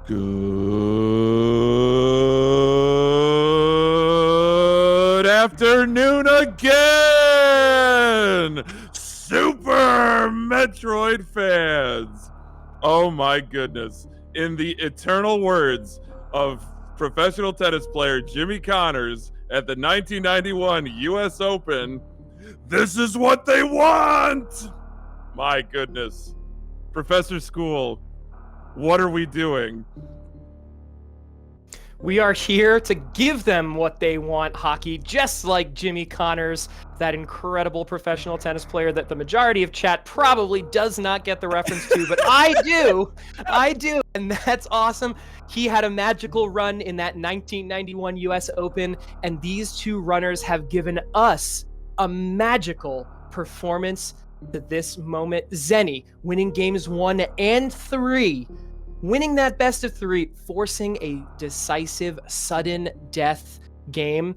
Good afternoon again, Super Metroid fans. Oh my goodness. In the eternal words of professional tennis player Jimmy Connors at the 1991 US Open, this is what they want. My goodness. Professor School, what are we doing? We are here to give them what they want, hockey, just like Jimmy Connors, that incredible professional tennis player that the majority of chat probably does not get the reference to, but I do, and that's awesome. He had a magical run in that 1991 US Open, and these two runners have given us a magical performance to this moment. Zeni winning games 1 and 3, winning that best of 3, forcing a decisive sudden death game.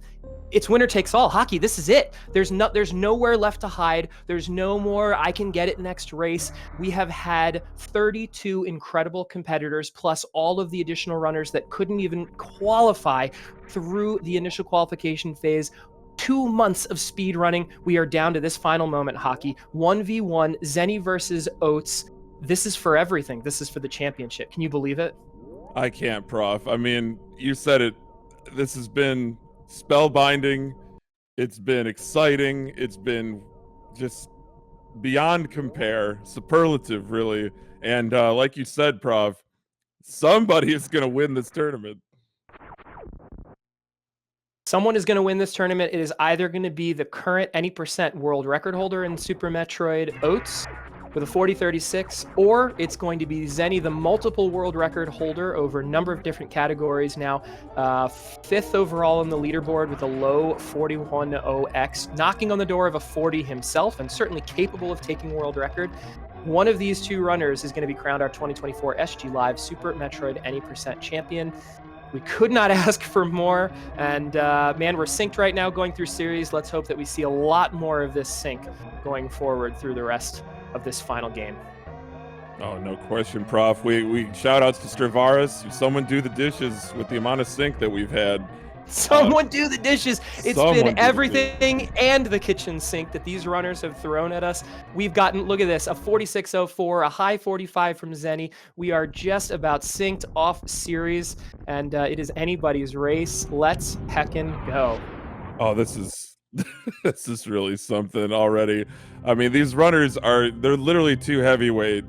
It's winner takes all hockey. This is it. There's nowhere left to hide. There's no more I can get it next race. We have had 32 incredible competitors plus all of the additional runners that couldn't even qualify through the initial qualification phase. 2 months of speed running. We are down to this final moment, hockey. 1v1, Zeni versus Oats. This is for everything. This is for the championship. Can you believe it? I can't, Prof. I mean, you said it. This has been spellbinding. It's been exciting. It's been just beyond compare, superlative, really. And like you said, Prof, somebody is going to win this tournament. Someone is going to win this tournament. It is either going to be the current any percent world record holder in Super Metroid, Oats, with a 40-36, or it's going to be Zeni, the multiple world record holder over a number of different categories now, 5th overall on the leaderboard with a low 41.0x, knocking on the door of a 40 himself, and certainly capable of taking world record. One of these two runners is going to be crowned our 2024 SG Live Super Metroid any percent champion. We could not ask for more, and man, we're synced right now going through series. Let's hope that we see a lot more of this sync going forward through the rest of this final game. Oh, no question, Prof. We shout outs to Stravaris. Someone do the dishes with the amount of sync that we've had. Someone do the dishes. It's been everything and the kitchen sink that these runners have thrown at us. We've gotten, look at this, a 46.04, a high 45 from Zeni. We are just about synced off series, and it is anybody's race. Let's heckin' go. Oh, this is this is really something already. I mean, these runners they're literally two heavyweight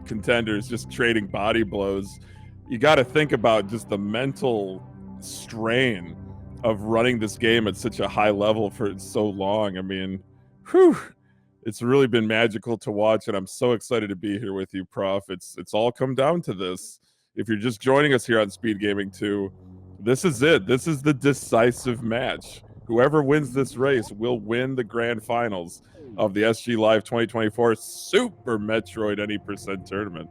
contenders just trading body blows. You got to think about just the mental strain of running this game at such a high level for so long. I mean, whew, it's really been magical to watch, and I'm so excited to be here with you, Prof. It's all come down to this. If you're just joining us here on SpeedGaming 2, this is it. This is the decisive match. Whoever wins this race will win the grand finals of the SG Live 2024 Super Metroid any percent tournament.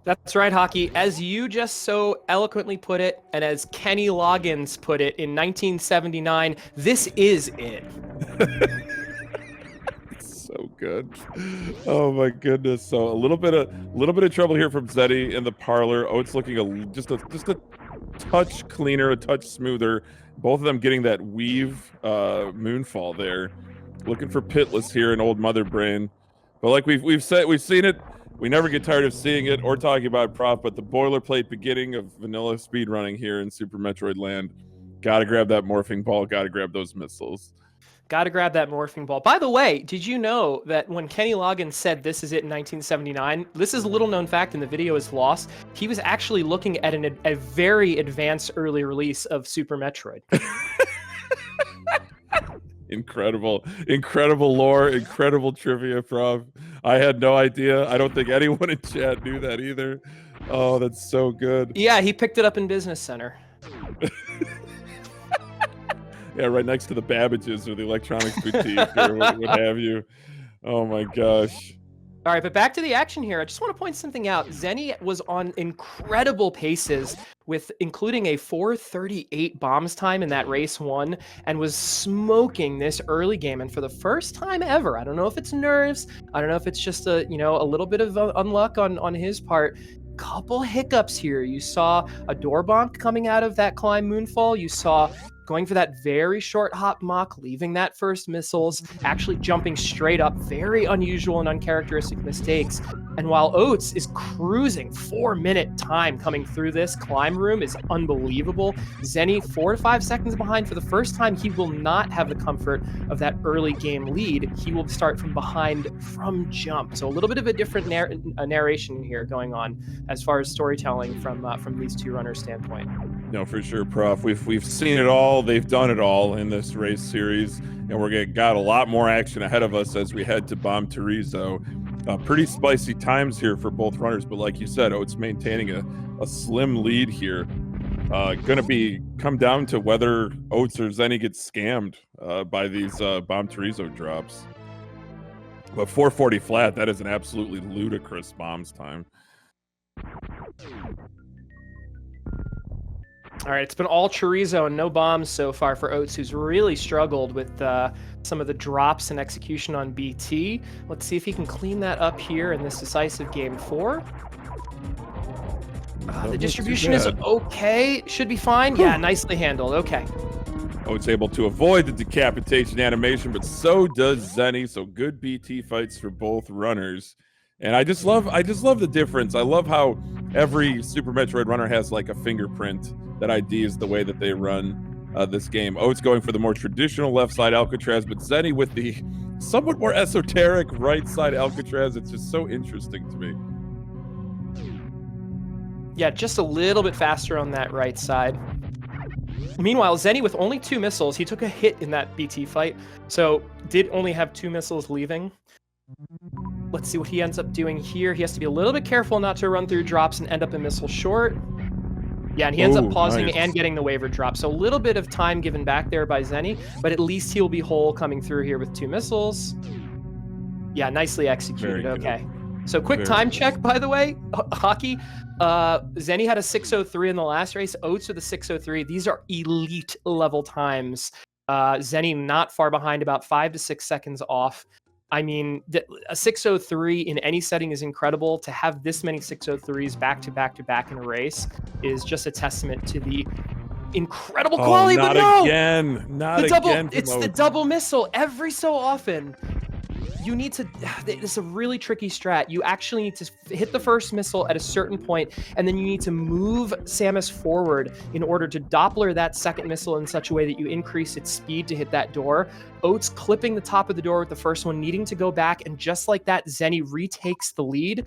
That's right, hockey. As you just so eloquently put it, and as Kenny Loggins put it in 1979, this is it. So good. Oh my goodness. So a little bit of trouble here from Zeni in the parlor. Oats looking just a touch cleaner, a touch smoother. Both of them getting that weave moonfall there. Looking for pitless here in old Mother Brain. But like we've seen it. We never get tired of seeing it or talking about it, Prof, but the boilerplate beginning of vanilla speedrunning here in Super Metroid Land. Gotta grab that morphing ball, gotta grab those missiles. Gotta grab that morphing ball. By the way, did you know that when Kenny Loggins said this is it in 1979, this is a little known fact and the video is lost, he was actually looking at a very advanced early release of Super Metroid. Incredible lore, incredible trivia, Prof. I had no idea. I don't think anyone in chat knew that either. Oh, that's so good. Yeah, he picked it up in Business Center. Yeah, right next to the Babbages or the Electronics Boutique or what have you. Oh my gosh. All right, but back to the action here. I just want to point something out. Zeni was on incredible paces with including a 4:38 bombs time in that race 1 and was smoking this early game. And for the first time ever, I don't know if it's nerves, I don't know if it's just a little bit of unluck on his part, couple hiccups here. You saw a door bonk coming out of that climb moonfall. You saw going for that very short hop mock, leaving that first missiles, actually jumping straight up, very unusual and uncharacteristic mistakes. And while Oats is cruising, 4-minute time coming through this climb room is unbelievable. Zeni 4 to 5 seconds behind. For the first time, he will not have the comfort of that early game lead. He will start from behind from jump. So a little bit of a different narration here going on as far as storytelling from these two runners' standpoint. No, for sure, Prof. We've seen it all. They've done it all in this race series, and we're got a lot more action ahead of us as we head to Bomb Torizo. Pretty spicy times here for both runners, but like you said, Oats maintaining a slim lead here. Gonna come down to whether Oats or Zeni gets scammed by these Bomb Torizo drops. But 440 flat, that is an absolutely ludicrous bombs time. All right, it's been all chorizo and no bombs so far for Oats, who's really struggled with some of the drops and execution on BT. Let's see if he can clean that up here in this decisive game 4. The distribution is okay. Should be fine. Yeah, nicely handled. Okay. Oats able to avoid the decapitation animation, but so does Zeni. So good BT fights for both runners. And I just love the difference. I love how every Super Metroid runner has like a fingerprint that IDs the way that they run this game. Oats going for the more traditional left side Alcatraz, but Zeni with the somewhat more esoteric right side Alcatraz. It's just so interesting to me. Yeah, just a little bit faster on that right side. Meanwhile, Zeni with only 2 missiles, he took a hit in that BT fight, so did only have 2 missiles leaving. Let's see what he ends up doing here. He has to be a little bit careful not to run through drops and end up a missile short. Yeah, and he ends up pausing and getting the waiver drop. So a little bit of time given back there by Zeni, but at least he'll be whole coming through here with 2 missiles. Yeah, nicely executed. Okay. So quick time check, by the way, Hockey. Zeni had a 6:03 in the last race. Oats with a 6:03. These are elite level times. Zeni not far behind, about 5 to 6 seconds off. I mean, a 6:03 in any setting is incredible. To have this many 6:03s back to back to back in a race is just a testament to the incredible quality. Not but no, again, not again. It's the double missile every so often. You need to, it's a really tricky strat. You actually need to hit the first missile at a certain point, and then you need to move Samus forward in order to Doppler that second missile in such a way that you increase its speed to hit that door. Oats clipping the top of the door with the first one, needing to go back, and just like that, Zeni retakes the lead,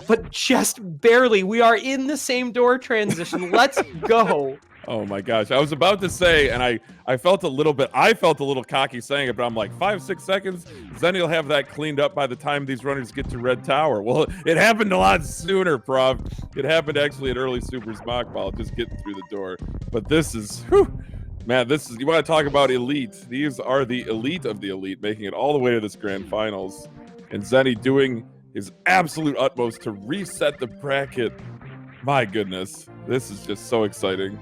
but just barely. We are in the same door transition. Let's go. Oh my gosh. I was about to say, and I felt a little cocky saying it, but I'm like 5-6 seconds. Zeni will have that cleaned up by the time these runners get to Red Tower. Well, it happened a lot sooner, Prof. It happened actually at early Super's mock ball, just getting through the door. But this is, man, you want to talk about elite. These are the elite of the elite, making it all the way to this grand finals. And Zeni doing his absolute utmost to reset the bracket. My goodness, this is just so exciting.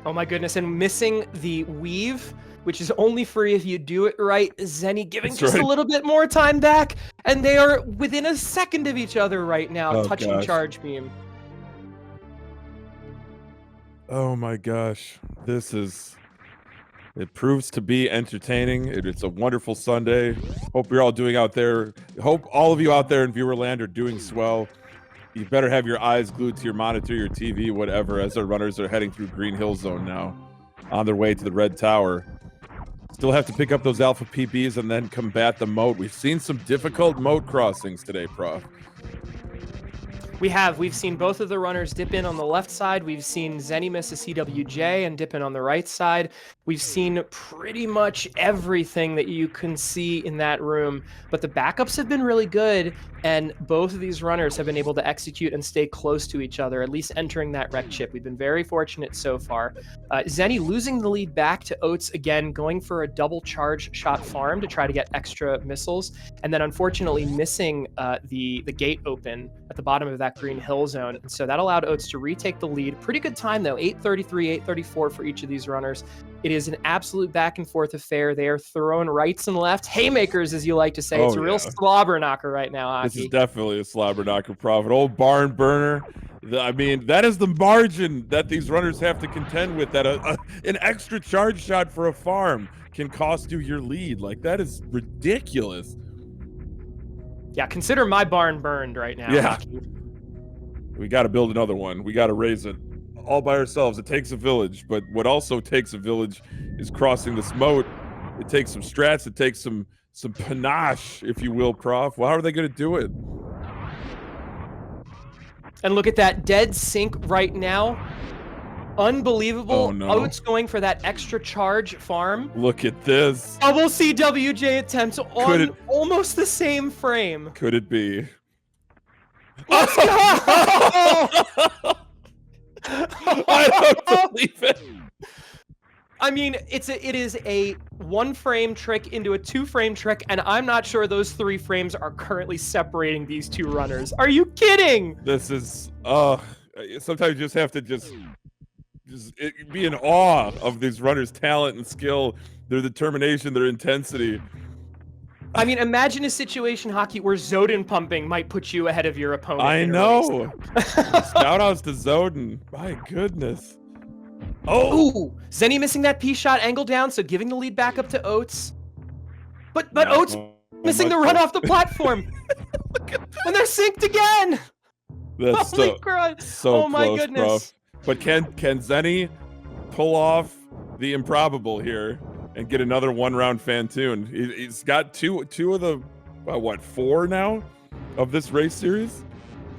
Oh my goodness, and missing the weave, which is only free if you do it right. Zeni giving just a little bit more time back, and they are within a second of each other right now, touching charge beam. Oh my gosh, it proves to be entertaining. It's a wonderful Sunday. Hope you're all doing out there. Hope all of you out there in Viewerland are doing swell. You better have your eyes glued to your monitor, your TV, whatever, as our runners are heading through Green Hill Zone now, on their way to the Red Tower. Still have to pick up those Alpha PBs and then combat the moat. We've seen some difficult moat crossings today, Prof. We've seen both of the runners dip in on the left side. We've seen Zeni miss a CWJ and dip in on the right side. We've seen pretty much everything that you can see in that room, but the backups have been really good, and both of these runners have been able to execute and stay close to each other, at least entering that wreck chip. We've been very fortunate so far. Zeni losing the lead back to Oats again, going for a double charge shot farm to try to get extra missiles, and then unfortunately missing the gate open at the bottom of that Green Hill Zone. And so that allowed Oats to retake the lead. Pretty good time though, 8:33, 8:34 for each of these runners. It is an absolute back and forth affair. They are throwing rights and left, haymakers as you like to say. It's a real slobber knocker right now, Aki. This is definitely a slobber knocker, Prof. An old barn burner. I mean, that is the margin that these runners have to contend with. That an extra charge shot for a farm can cost you your lead. Like, that is ridiculous. Yeah, consider my barn burned right now. Yeah. We got to build another one. We got to raise it all by ourselves. It takes a village, but what also takes a village is crossing this moat. It takes some strats. It takes some panache, if you will, Prof. Well, how are they going to do it? And look at that dead sync right now. Unbelievable. Oh, no. Oats going for that extra charge farm. Look at this. Double CWJ attempts on almost the same frame. Could it be? Let's go! I don't believe it. I mean, it is a 1-frame trick into a 2-frame trick, and I'm not sure those 3 frames are currently separating these 2 runners. Are you kidding? This is sometimes you just have to just be in awe of these runners' talent and skill, their determination, their intensity. I mean, imagine a situation, Hockey, where Zoden pumping might put you ahead of your opponent. I know. Scout outs to Zoden. My goodness. Oh! Ooh, Zeni missing that P-shot angle down, so giving the lead back up to Oats. But Oats missing the run off the platform. And they're synced again! That's Holy crud. so oh my close, goodness. Bro. But can Zeni pull off the improbable here and get another 1-round Phantoon? He's got two of the, what, 4 now of this race series?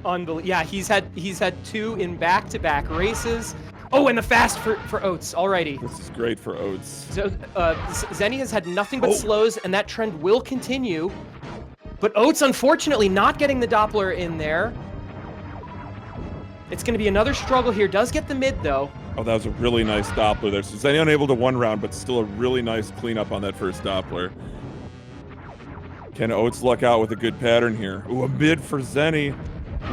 Unbelievable. Yeah, he's had 2 in back-to-back races. Oh, and the fast for Oats. Alrighty. This is great for Oats. So, Zeni has had nothing but slows, and that trend will continue. But Oats, unfortunately, not getting the Doppler in there. It's going to be another struggle here. Does get the mid, though. Oh, that was a really nice Doppler there. So Zeni unable to 1-round, but still a really nice cleanup on that first Doppler. Can Oats luck out with a good pattern here? Ooh, a mid for Zeni.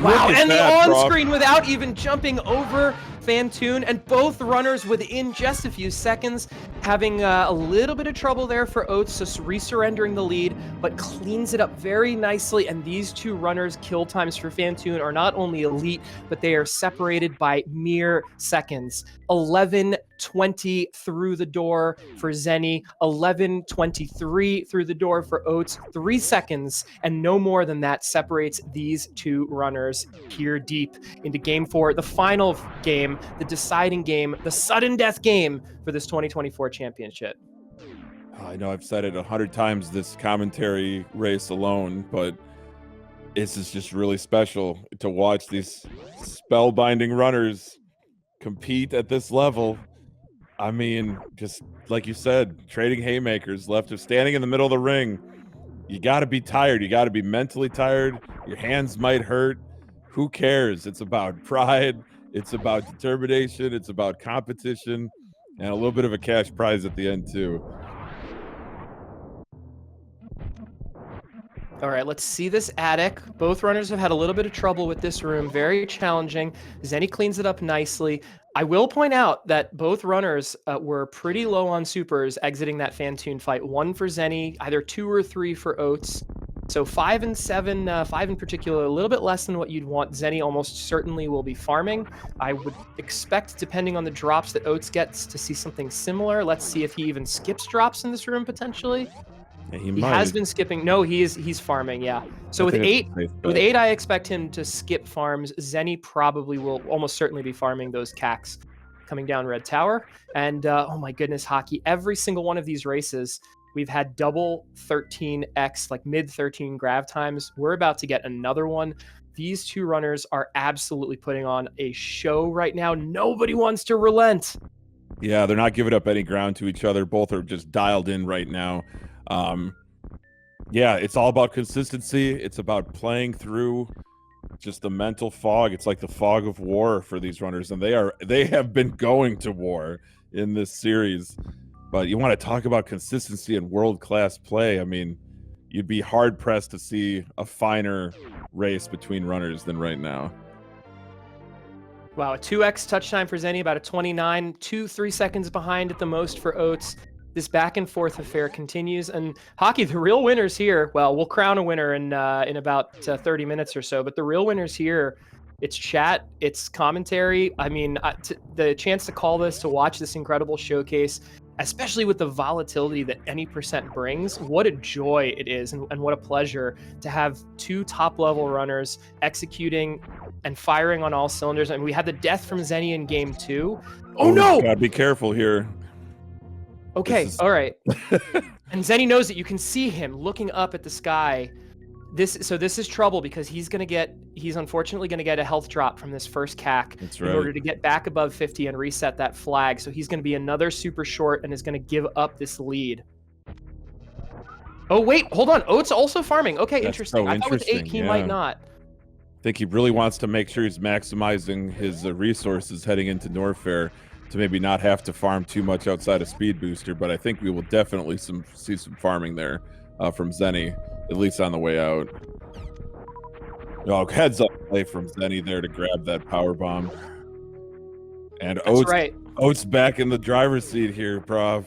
Wow, and the on-screen without even jumping over Phantoon, and both runners within just a few seconds having a little bit of trouble there for Oats, just resurrendering the lead, but cleans it up very nicely. And these 2 runners' kill times for Phantoon are not only elite, but they are separated by mere seconds. 11:20 through the door for Zeni, 11:23 through the door for Oats. 3 seconds and no more than that separates these 2 runners here deep into Game 4, the final game, the deciding game, the sudden death game for this 2024 championship. I know I've said it 100 times this commentary race alone, but this is just really special to watch these spellbinding runners compete at this level. I mean, just like you said, trading haymakers, left of standing in the middle of the ring. You got to be tired. You got to be mentally tired. Your hands might hurt. Who cares? It's about pride. It's about determination. It's about competition and a little bit of a cash prize at the end too. All right, let's see this attic. Both runners have had a little bit of trouble with this room. Very challenging. Zeni cleans it up nicely. I will point out that both runners were pretty low on supers exiting that Phantoon fight. 1 for Zeni, either 2 or 3 for Oats. So 5 and 7, 5 in particular, a little bit less than what you'd want. Zeni almost certainly will be farming. I would expect, depending on the drops that Oats gets, to see something similar. Let's see if he even skips drops in this room potentially. Yeah, he has been skipping. No, he's farming. Yeah. So with 8, I expect him to skip farms. Zeni probably will almost certainly be farming those cacks coming down Red Tower. And oh my goodness, Hockey! Every single one of these races, we've had double 13x, like mid 13 grav times. We're about to get another one. These 2 runners are absolutely putting on a show right now. Nobody wants to relent. Yeah, they're not giving up any ground to each other. Both are just dialed in right now. Yeah, it's all about consistency. It's about playing through just the mental fog. It's like the fog of war for these runners, and they have been going to war in this series. But you want to talk about consistency and world-class play. I mean, you'd be hard-pressed to see a finer race between runners than right now. Wow, a 2x touch time for Zeni, about a 29, 2-3 seconds behind at the most for Oats. This back and forth affair continues, and Hockey, the real winners here, well, we'll crown a winner in about 30 minutes or so, but the real winners here It's chat, it's commentary. I mean, the chance to call this, to watch this incredible showcase, especially with the volatility that any percent brings, what a joy it is, and what a pleasure to have two top-level runners executing and firing on all cylinders. And we had the death from Zeni in game 2. Oh no! Gotta be careful here. Okay, all right. And Zeni knows that you can see him looking up at the sky. So this is trouble, because he's unfortunately gonna get a health drop from this first CAC in order to get back above 50 and reset that flag. So he's gonna be another super short and is gonna give up this lead. Oh wait, hold on. Oats also farming. Okay, interesting. I thought with 8 he might not. I think he really wants to make sure he's maximizing his resources heading into Norfair to maybe not have to farm too much outside of Speed Booster, but I think we will definitely see some farming there from Zeni, at least on the way out. Oh, heads up play from Zeni there to grab that power bomb. And Oats back in the driver's seat here, Prof.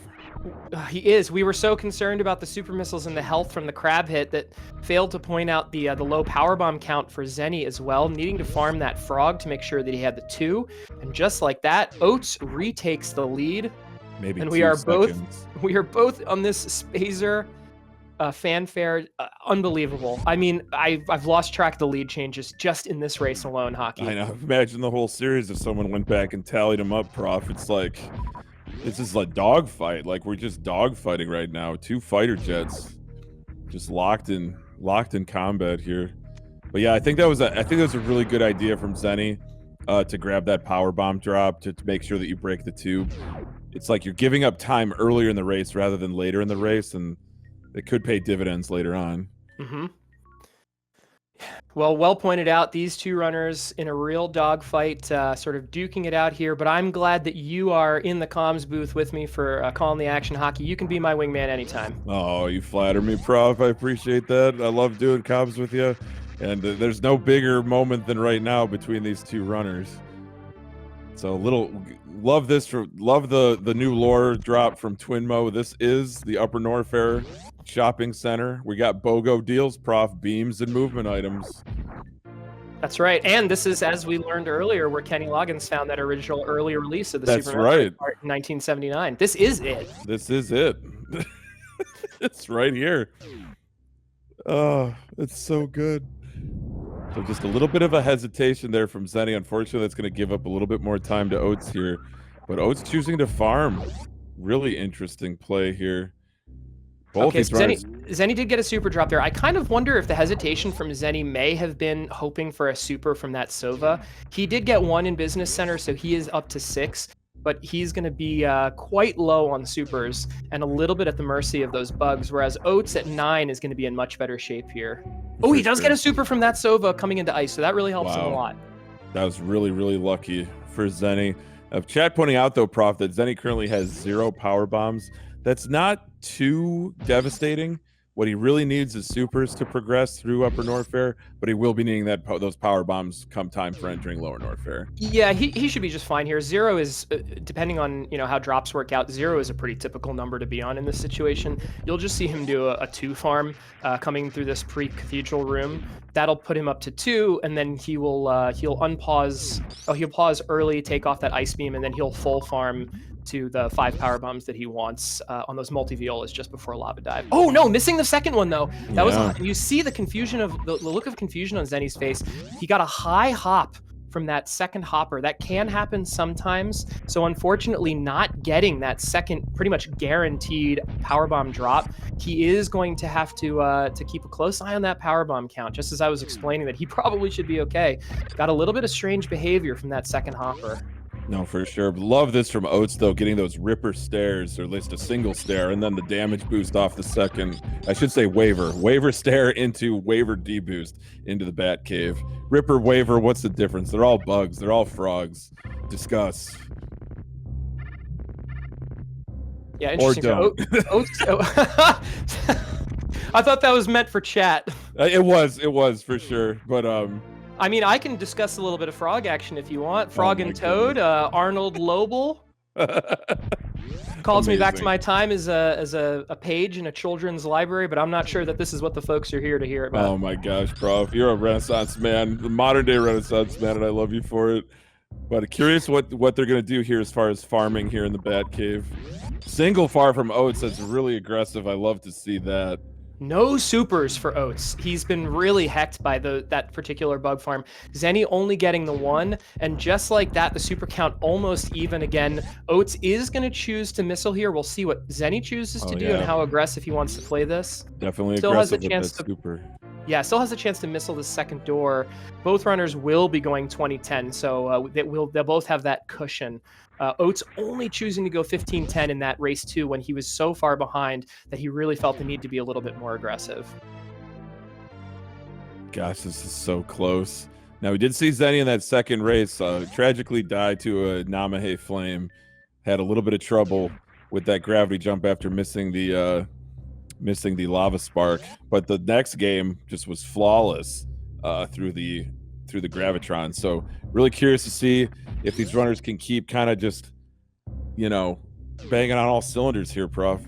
He is. We were so concerned about the super missiles and the health from the crab hit that failed to point out the low power bomb count for Zeni as well, needing to farm that frog to make sure that he had the 2. And just like that, Oats retakes the lead. Maybe and 2 we are seconds. both on this Spazer fanfare. Unbelievable. I mean, I've lost track of the lead changes just in this race alone, Hockey. I know. Imagine the whole series if someone went back and tallied them up, Prof. It's like, this is a dogfight. Like, we're just dogfighting right now. 2 fighter jets just locked in combat here. But yeah, I think that was a really good idea from Zeni to grab that power bomb drop to make sure that you break the tube. It's like you're giving up time earlier in the race rather than later in the race, and it could pay dividends later on. Mm-hmm. Well pointed out. These 2 runners in a real dogfight, sort of duking it out here. But I'm glad that you are in the comms booth with me for calling the action, Hockey. You can be my wingman anytime. Oh, you flatter me, Prof. I appreciate that. I love doing comms with you. And there's no bigger moment than right now between these 2 runners. So love the new lore drop from Twinmo. This is the Upper Norfair Shopping Center. We got BOGO deals, Prof, beams, and movement items. That's right. And this is, as we learned earlier, where Kenny Loggins found that original early release of the Super Mario Kart in 1979. This is it. This is it. It's right here. Oh, it's so good. So just a little bit of a hesitation there from Zeni. Unfortunately, that's going to give up a little bit more time to Oats here. But Oats choosing to farm. Really interesting play here. Both okay, so Zeni did get a super drop there. I kind of wonder if the hesitation from Zeni may have been hoping for a super from that Sova. He did get 1 in Business Center, so he is up to 6. But he's going to be quite low on supers and a little bit at the mercy of those bugs, whereas Oats at 9 is going to be in much better shape here. Oh, he does get a super from that Sova coming into ice, so that really helps him a lot. That was really, really lucky for Zeni. Chat pointing out, though, Prof, that Zeni currently has 0 power bombs. That's not too devastating. What he really needs is supers to progress through Upper Norfair, but he will be needing those power bombs come time for entering Lower Norfair. Yeah, he should be just fine here. 0 is, depending on how drops work out, 0 is a pretty typical number to be on in this situation. You'll just see him do a 2 farm coming through this pre-cathedral room. That'll put him up to 2, and then he'll unpause. Oh, he'll pause early, take off that ice beam, and then he'll full farm to the 5 power bombs that he wants on those multi-violas just before lava dive. Oh no, missing the second one though. That was you see the confusion of the look of confusion on Zeni's face. He got a high hop from that second hopper. That can happen sometimes. So unfortunately, not getting that second pretty much guaranteed power bomb drop, he is going to have to keep a close eye on that power bomb count. Just as I was explaining that he probably should be okay. Got a little bit of strange behavior from that second hopper. No, for sure. Love this from Oats, though, getting those Ripper stairs, or at least a single stair, and then the damage boost off the second. I should say Waver stair into Waver deboost into the Bat Cave. Ripper, Waver, what's the difference? They're all bugs. They're all frogs. Discuss. Yeah, interesting. Or don't. Oats, I thought that was meant for chat. It was for sure, but I mean, I can discuss a little bit of frog action if you want. Frog and Toad, Arnold Lobel. Calls me back to Amazing. my time as a page in a children's library, but I'm not sure that this is what the folks are here to hear about. Oh my gosh, Prof. You're a Renaissance man, the modern day Renaissance man, and I love you for it. But curious what they're gonna do here as far as farming here in the Bat Cave. Single far from Oats, that's really aggressive. I love to see that. No supers for Oats. He's been really hecked by that particular bug farm. Zeni only getting the one, and just like that, the super count almost even again. Oats is going to choose to missile here. We'll see what Zeni chooses to do and how aggressive he wants to play this. Definitely still aggressive has a chance with that super. Yeah, still has a chance to missile the second door. Both runners will be going 20-10, so they'll both have that cushion. Oats only choosing to go 15-10 in that race 2 when he was so far behind that he really felt the need to be a little bit more aggressive. Gosh, this is so close. Now, we did see Zeni in that second race tragically die to a Namahe flame. Had a little bit of trouble with that gravity jump after missing the lava spark. But the next game just was flawless through the gravitron. So really curious to see if these runners can keep kind of just, you know, banging on all cylinders here, Prof.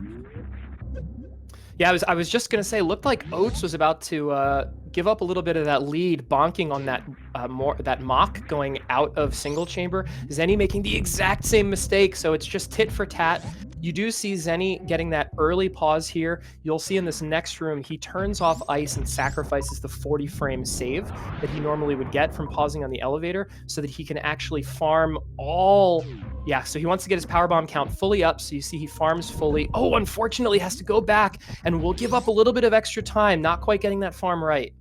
Yeah, I was just gonna say, looked like Oats was about to give up a little bit of that lead, bonking on that mock going out of single chamber. Zeni making the exact same mistake, so it's just tit for tat. You do see Zeni getting that early pause here. You'll see in this next room, he turns off ice and sacrifices the 40 frame save that he normally would get from pausing on the elevator so that he can actually farm all... Yeah, so he wants to get his power bomb count fully up, so you see he farms fully. Oh, unfortunately, has to go back, and will give up a little bit of extra time, not quite getting that farm right.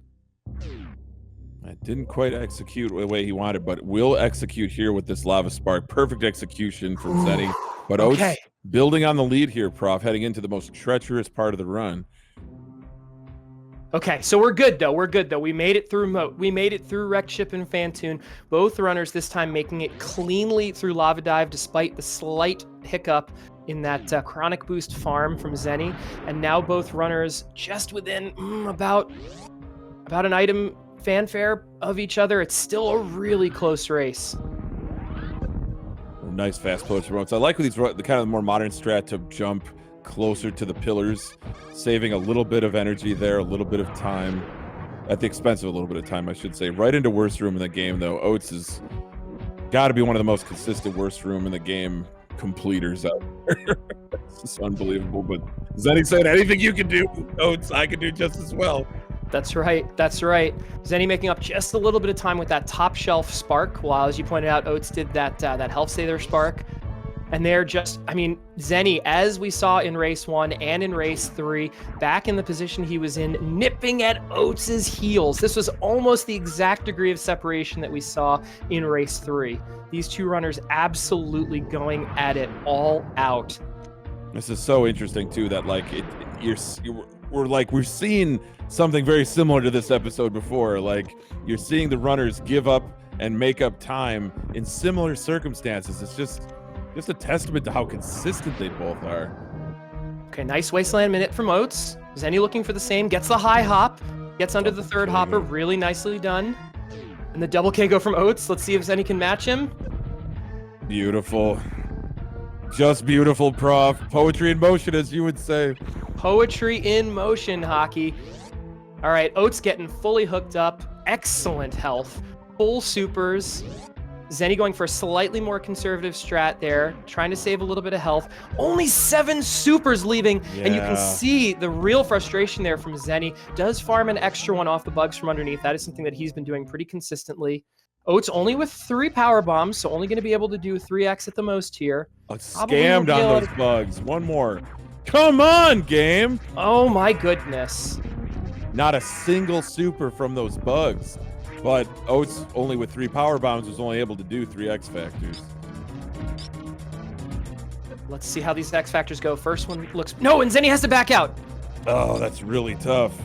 I didn't quite execute the way he wanted, but will execute here with this lava spark. Perfect execution from Zeni. But Oats building on the lead here, Prof, heading into the most treacherous part of the run. Okay, so we're good though. We're good though. We made it through Moat. We made it through Wreck Ship and Phantoon. Both runners this time making it cleanly through Lava Dive despite the slight hiccup in that Chronic Boost farm from Zeni. And now both runners just within about an item fanfare of each other. It's still a really close race. Nice fast approach from Oats. I like with these the kind of more modern strat to jump closer to the pillars, saving a little bit of energy there, a little bit of time, at the expense of a little bit of time, I should say. Right into worst room in the game, though. Oats has got to be one of the most consistent worst room in the game completers out there. It's just unbelievable. But Zeni said, anything you can do, Oats, I can do just as well. That's right. That's right. Zeni making up just a little bit of time with that top shelf spark, while, as you pointed out, Oats did that health saver spark. And they're just, I mean, Zeni, as we saw in race 1 and in race 3, back in the position he was in, nipping at Oats's heels. This was almost the exact degree of separation that we saw in race 3. These two runners absolutely going at it all out. This is so interesting too, that like we're seeing something very similar to this episode before. Like, you're seeing the runners give up and make up time in similar circumstances. It's just a testament to how consistent they both are. Okay, nice Wasteland minute from Oats. Zeni looking for the same, gets the high hop, gets under the third hopper, really nicely done. And the double K go from Oats. Let's see if Zeni can match him. Beautiful. Just beautiful, Prof. Poetry in motion, as you would say. Poetry in motion, Hockey. All right, Oats getting fully hooked up. Excellent health. Full supers. Zeni going for a slightly more conservative strat there, trying to save a little bit of health. Only 7 supers leaving, and you can see the real frustration there from Zeni. Does farm an extra one off the bugs from underneath. That is something that he's been doing pretty consistently. Oats only with 3 power bombs, so only going to be able to do 3x at the most here. Scammed on those bugs. One more. Come on, game. Oh my goodness. Not a single super from those bugs. But Oats, only with 3 power bombs, was only able to do 3 X factors. Let's see how these X factors go. First one looks... No, and Zeni has to back out. Oh, that's really tough.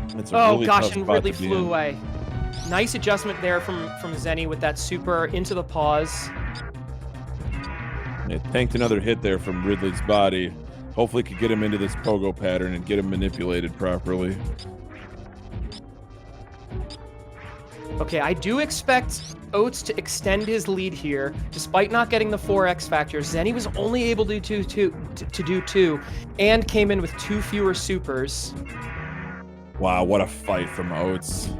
That's a oh, really gosh, tough and spot Ridley to be flew in. away. Nice adjustment there from Zeni with that super into the pause. It tanked another hit there from Ridley's body. Hopefully could get him into this pogo pattern and get him manipulated properly. Okay, I do expect Oats to extend his lead here, despite not getting the 4X factor. Zeni was only able to do two, and came in with 2 fewer supers. Wow, what a fight from Oats.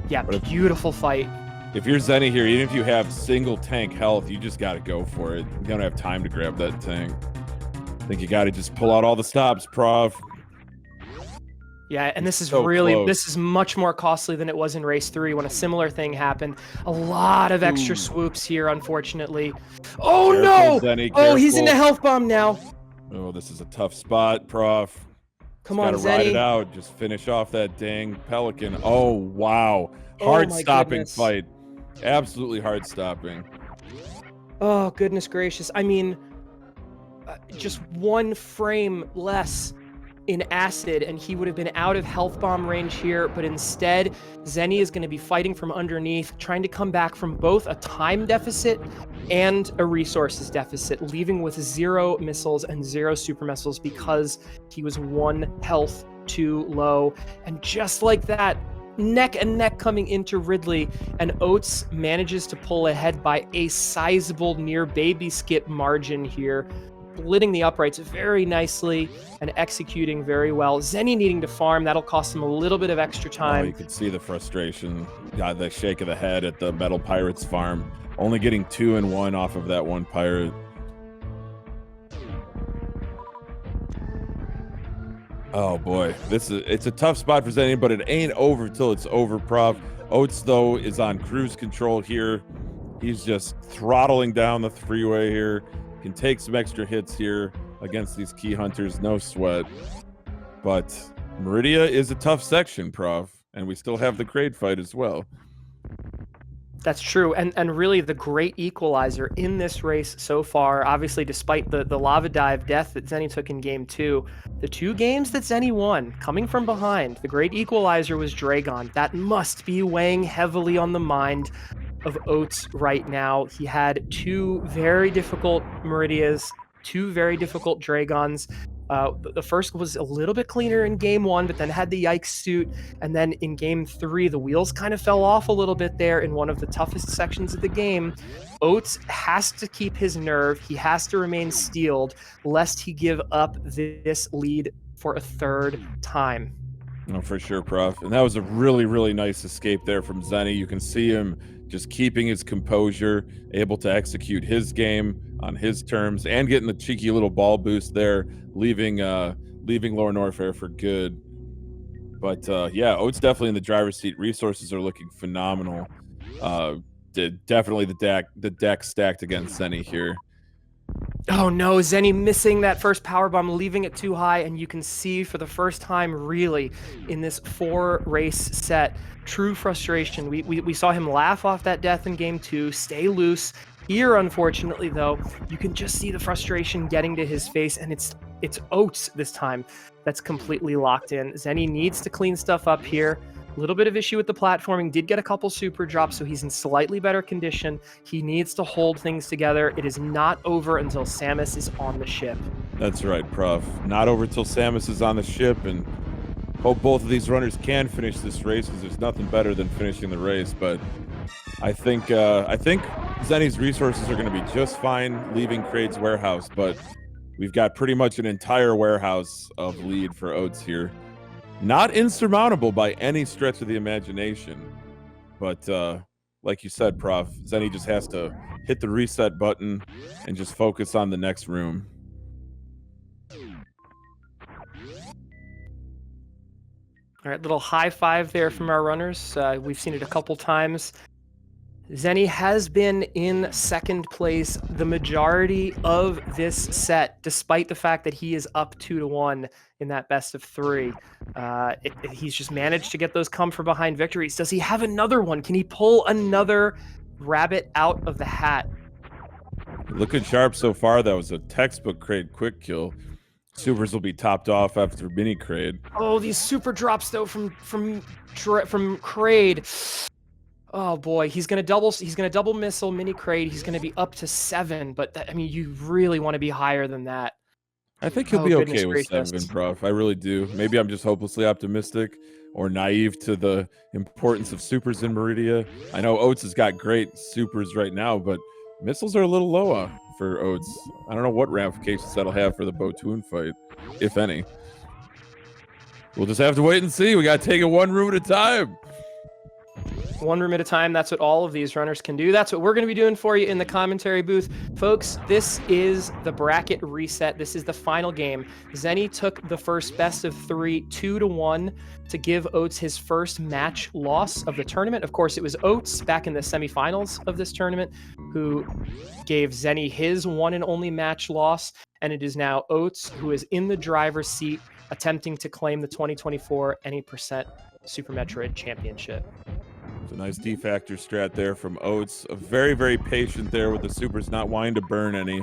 Yeah, beautiful fight. If you're Zeni here, even if you have single tank health, you just got to go for it. You don't have time to grab that tank. I think you got to just pull out all the stops, Prof. Yeah, and this is so really, close. this is much more costly than it was in race 3 when a similar thing happened. A lot of extra swoops here, unfortunately. Oh, Careful, no! Zeni, Oh, he's in the careful. health bomb now. Oh, this is a tough spot, Prof. Come on, Gotta ride it Zeni. out. Just finish off that dang Pelican. Oh, wow. Oh, Hard my stopping goodness. fight. Absolutely hard stopping. Oh, goodness gracious. I mean, just 1 frame less in acid, and he would have been out of health bomb range here, but instead, Zeni is going to be fighting from underneath, trying to come back from both a time deficit and a resources deficit, leaving with 0 missiles and 0 super missiles because he was 1 health too low. And just like that, neck and neck coming into Ridley, and Oats manages to pull ahead by a sizable near baby skip margin here, splitting the uprights very nicely and executing very well. Zeni needing to farm, that'll cost him a little bit of extra Oh, time. you could see the frustration. Got the shake of the head at the Metal Pirates farm. Only getting 2 and 1 off of that 1 pirate. Oh boy, it's a tough spot for Zeni, but it ain't over till it's over, Prof. Oats though is on cruise control here. He's just throttling down the freeway here. Can take some extra hits here against these key hunters, no sweat. But Meridia is a tough section, Prof, and we still have the grade fight as well. That's true, and really the great equalizer in this race so far, obviously despite the lava dive death that Zeni took in game 2, the 2 games that Zeni won, coming from behind, the great equalizer was Dragon. That must be weighing heavily on the mind of Oats right now. He had 2 very difficult Meridias, 2 very difficult Dragons. The first was a little bit cleaner in game 1, but then had the yikes suit. And then in game 3, the wheels kind of fell off a little bit there in one of the toughest sections of the game. Oats has to keep his nerve. He has to remain steeled, lest he give up this lead for a 3rd time. No, for sure, Prof. And that was a really, really nice escape there from Zeni. You can see him just keeping his composure, able to execute his game on his terms, and getting the cheeky little ball boost there, leaving Lord Norfair for good. But yeah, Oats definitely in the driver's seat. Resources are looking phenomenal. Definitely the deck stacked against Zeni here. Oh no, Zeni missing that first power bomb, leaving it too high, and you can see for the first time really in this 4 race set, true frustration. We saw him laugh off that death in game 2, stay loose. Here, unfortunately though, you can just see the frustration getting to his face, and it's Oats this time that's completely locked in. Zeni needs to clean stuff up here. A little bit of issue with the platforming, did get a couple super drops, so he's in slightly better condition. He needs to hold things together. It is not over until Samus is on the ship. That's right, Prof. Not over till Samus is on the ship, and hope both of these runners can finish this race, because there's nothing better than finishing the race. But I think Zeni's resources are going to be just fine leaving Kraid's warehouse, but we've got pretty much an entire warehouse of lead for Oats here. Not insurmountable by any stretch of the imagination, but like you said, Prof, Zeni just has to hit the reset button and just focus on the next room. All right, little high five there from our runners. We've seen it a couple times. Zeni has been in 2nd place the majority of this set, despite the fact that he is up 2-1 in that best of 3. He's just managed to get those come from behind victories. Does he have another one? Can he pull another rabbit out of the hat? Looking sharp so far. That was a textbook Kraid quick kill. Supers will be topped off after mini Kraid. Oh, these super drops though from Kraid. Oh boy, he's gonna double missile mini Kraid. He's gonna be up to 7, but I mean, you really want to be higher than that. I think he'll Oh, be goodness okay with gracious. 7, Prof. I really do. Maybe I'm just hopelessly optimistic or naive to the importance of supers in Meridia. I know Oats has got great supers right now, but missiles are a little low for Oats. I don't know what ramifications that'll have for the Phantoon fight, if any. We'll just have to wait and see. We got to take it one room at a time. One room at a time. That's what all of these runners can do. That's what we're going to be doing for you in the commentary booth. Folks, this is the bracket reset. This is the final game. Zeni took the first best of 3, 2-1 to give Oats his first match loss of the tournament. Of course, it was Oats back in the semifinals of this tournament who gave Zeni his one and only match loss. And it is now Oats who is in the driver's seat attempting to claim the 2024 Any% Super Metroid Championship. It's a nice D-factor strat there from Oats. Very, very patient there with the supers, not wanting to burn any,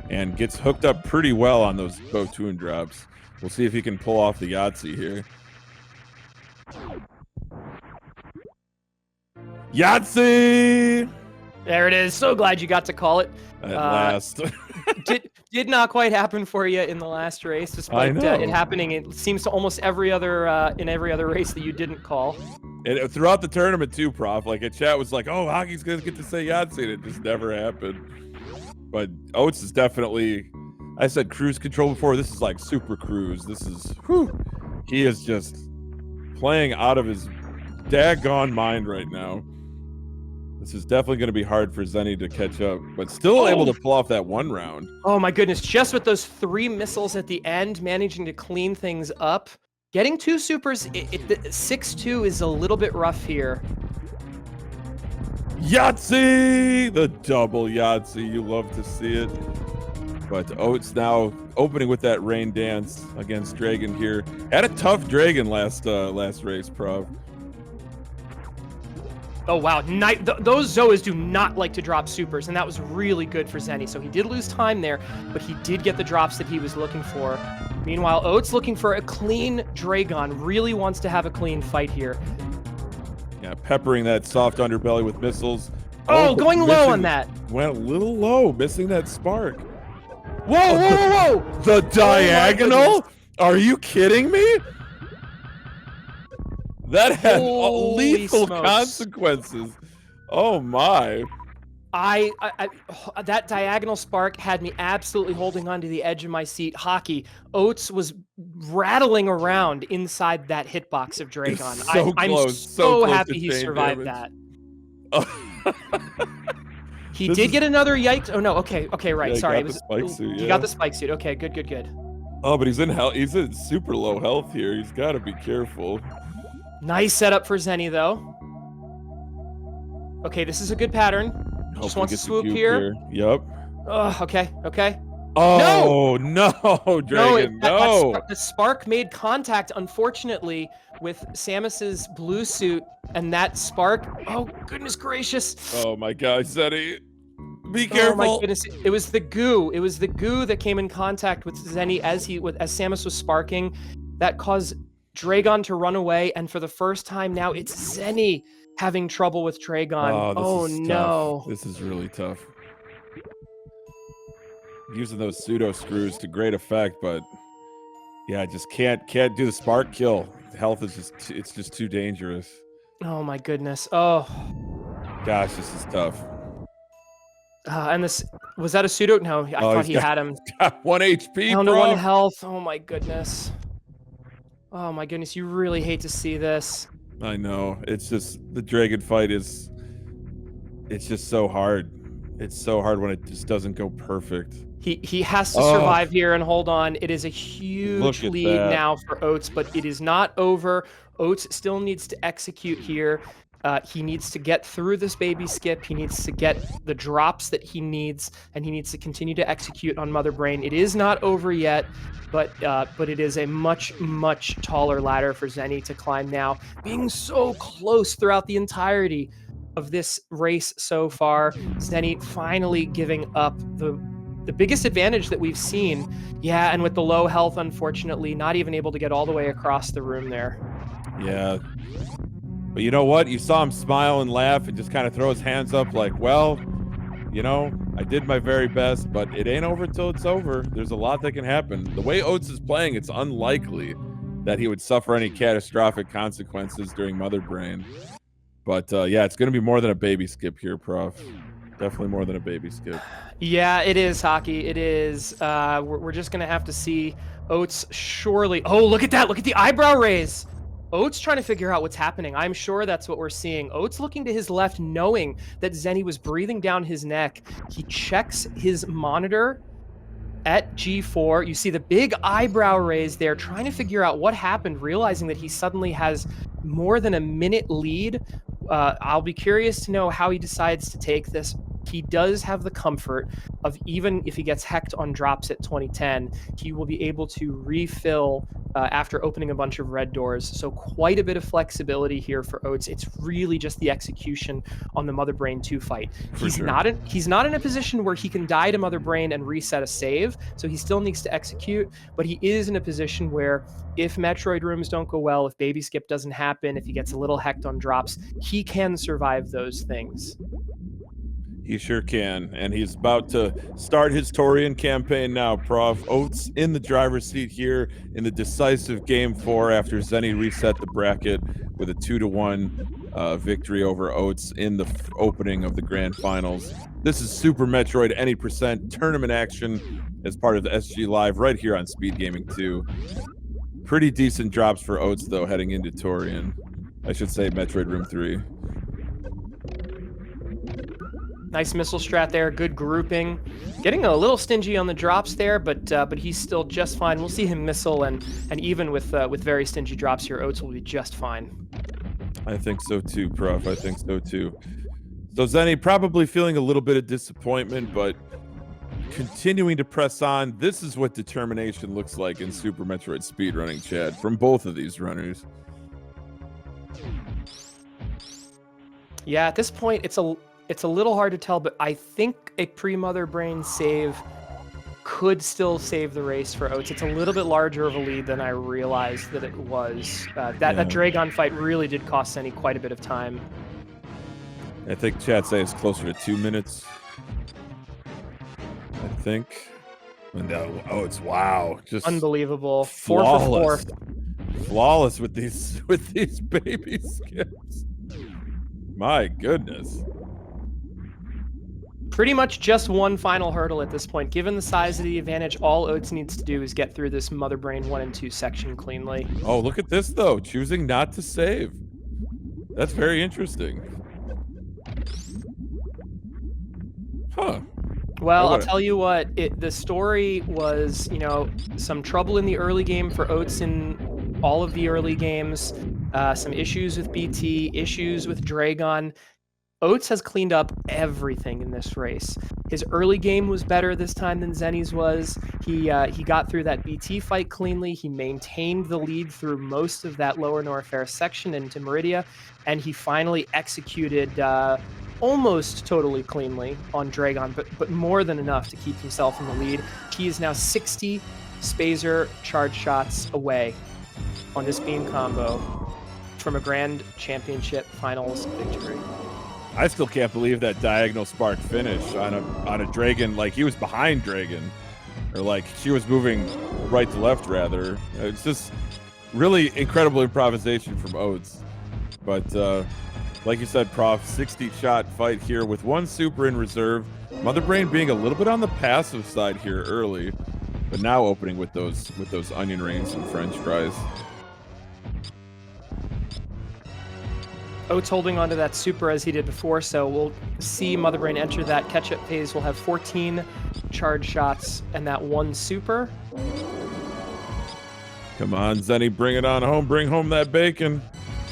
and gets hooked up pretty well on those Phantoon drops. We'll see if he can pull off the Yahtzee here. Yahtzee! There it is. So glad you got to call it. At last. did not quite happen for you in the last race, despite it happening. It seems to almost every other in every other race that you didn't call. And throughout the tournament too, Prof. Like a chat was like, "Oh, hockey's gonna get to say Yahtzee," and it just never happened. But Oats is definitely. I said cruise control before. This is like super cruise. This is. Whew, he is just playing out of his daggone mind right now. This is definitely going to be hard for Zeni to catch up, but still able to pull off that one round. Oh my goodness, just with those 3 missiles at the end, managing to clean things up. Getting 2 supers, 6-2 is a little bit rough here. Yahtzee! The double Yahtzee, you love to see it. But Oats now opening with that rain dance against Dragon here. Had a tough Dragon last race, Prof. Oh, wow. Those Zoas do not like to drop supers, and that was really good for Zeni. So he did lose time there, but he did get the drops that he was looking for. Meanwhile, Oats looking for a clean Dragon, really wants to have a clean fight here. Yeah, peppering that soft underbelly with missiles. Oh, going low on that. Went a little low, missing that spark. Whoa, whoa, whoa, whoa! The diagonal? Are you kidding me? That had lethal consequences. Oh my. That diagonal spark had me absolutely holding onto the edge of my seat. Hockey. Oats was rattling around inside that hitbox of Dragon. I'm so happy he survived that. He did get another yikes. Oh no, okay, right. Yeah, Sorry. He got the spike suit. Okay, good. Oh, but he's in super low health here. He's got to be careful. Nice setup for Zeni, though. Okay, this is a good pattern. Just wants to swoop here. Yep. Okay. Oh, no, Dragon, no. The spark made contact, unfortunately, with Samus's blue suit, and that spark, oh, goodness gracious. Oh, my God, Zeni. Be careful. Oh, my goodness. It was the goo. It was the goo that came in contact with Zeni as Samus was sparking. That caused Dragon to run away, and for the first time now, it's Zeni having trouble with Dragon. Oh no. Tough. This is really tough. Using those pseudo screws to great effect, but yeah, just can't do the spark kill. The health is just too dangerous. Oh my goodness. Oh. Gosh, this is tough. And this was that a pseudo? No, I thought he had him. Got 1 HP. Down to 1 health. Oh my goodness. Oh my goodness, you really hate to see this. I know. It's just the Dragon fight it's just so hard. It's so hard when it just doesn't go perfect. He has to survive here and hold on. It is a huge lead now for Oats, but it is not over. Oats still needs to execute here. He needs to get through this baby skip. He needs to get the drops that he needs, and he needs to continue to execute on Mother Brain. It is not over yet, but it is a much, much taller ladder for Zeni to climb now, being so close throughout the entirety of this race so far. Zeni finally giving up the biggest advantage that we've seen. Yeah, and with the low health, unfortunately, not even able to get all the way across the room there. Yeah. But you know what? You saw him smile and laugh and just kind of throw his hands up like, well, you know, I did my very best, but it ain't over till it's over. There's a lot that can happen. The way Oats is playing, it's unlikely that he would suffer any catastrophic consequences during Mother Brain. But yeah, it's going to be more than a baby skip here, Prof. Definitely more than a baby skip. Yeah, it is, Hockey. It is. We're just going to have to see Oats surely. Oh, look at that. Look at the eyebrow raise. Oats trying to figure out what's happening. I'm sure that's what we're seeing. Oats looking to his left, knowing that Zeni was breathing down his neck. He checks his monitor at G4. You see the big eyebrow raise there, trying to figure out what happened, realizing that he suddenly has more than a minute lead. I'll be curious to know how he decides to take this. He does have the comfort of, even if he gets hecked on drops at 2010, he will be able to refill after opening a bunch of red doors. So quite a bit of flexibility here for Oats. It's really just the execution on the Mother Brain 2 fight. He's not in a position where he can die to Mother Brain and reset a save, so he still needs to execute, but he is in a position where if Metroid rooms don't go well, if baby skip doesn't happen, if he gets a little hecked on drops, he can survive those things. He sure can, and he's about to start his Torian campaign now, Prof. Oats in the driver's seat here in the decisive Game 4 after Zeni reset the bracket with a 2-1 victory over Oats in the opening of the Grand Finals. This is Super Metroid Any Percent tournament action as part of the SG Live right here on SpeedGaming 2. Pretty decent drops for Oats, though, heading into Torian. I should say Metroid Room 3. Nice missile strat there, good grouping. Getting a little stingy on the drops there, but he's still just fine. We'll see him missile, and even with very stingy drops here, Oats will be just fine. I think so too, Prof. I think so too. So Zeni probably feeling a little bit of disappointment, but continuing to press on. This is what determination looks like in Super Metroid speedrunning, Chad, from both of these runners. Yeah, at this point, it's a little hard to tell, but I think a pre-Mother Brain save could still save the race for Oats. It's a little bit larger of a lead than I realized that it was. That Dragon fight really did cost Zeni quite a bit of time. I think chat say it's closer to 2 minutes. I think. And Oats, wow, just unbelievable. Flawless. 4 for 4. Flawless with these baby skips. My goodness. Pretty much just one final hurdle at this point. Given the size of the advantage, all Oats needs to do is get through this Mother Brain 1 and 2 section cleanly. Oh, look at this, though. Choosing not to save. That's very interesting. Huh. Well, I'll tell you what, the story was, some trouble in the early game for Oats in all of the early games, some issues with BT, issues with Dragon. Oats has cleaned up everything in this race. His early game was better this time than Zeni's was. He got through that BT fight cleanly. He maintained the lead through most of that lower Norfair section into Meridia, and he finally executed almost totally cleanly on Dragon, but more than enough to keep himself in the lead. He is now 60 Spazer charge shots away on this beam combo from a Grand Championship Finals victory. I still can't believe that diagonal spark finish on a Dragon. Like, he was behind Dragon, or like she was moving right to left rather. It's just really incredible improvisation from Oats. But like you said, Prof, 60 shot fight here with one super in reserve. Mother Brain being a little bit on the passive side here early, but now opening with those onion rings and French fries. Oats holding onto that super as he did before, so we'll see Mother Brain enter that catch-up phase. We'll have 14 charge shots and that one super. Come on, Zeni, bring it on home. Bring home that bacon.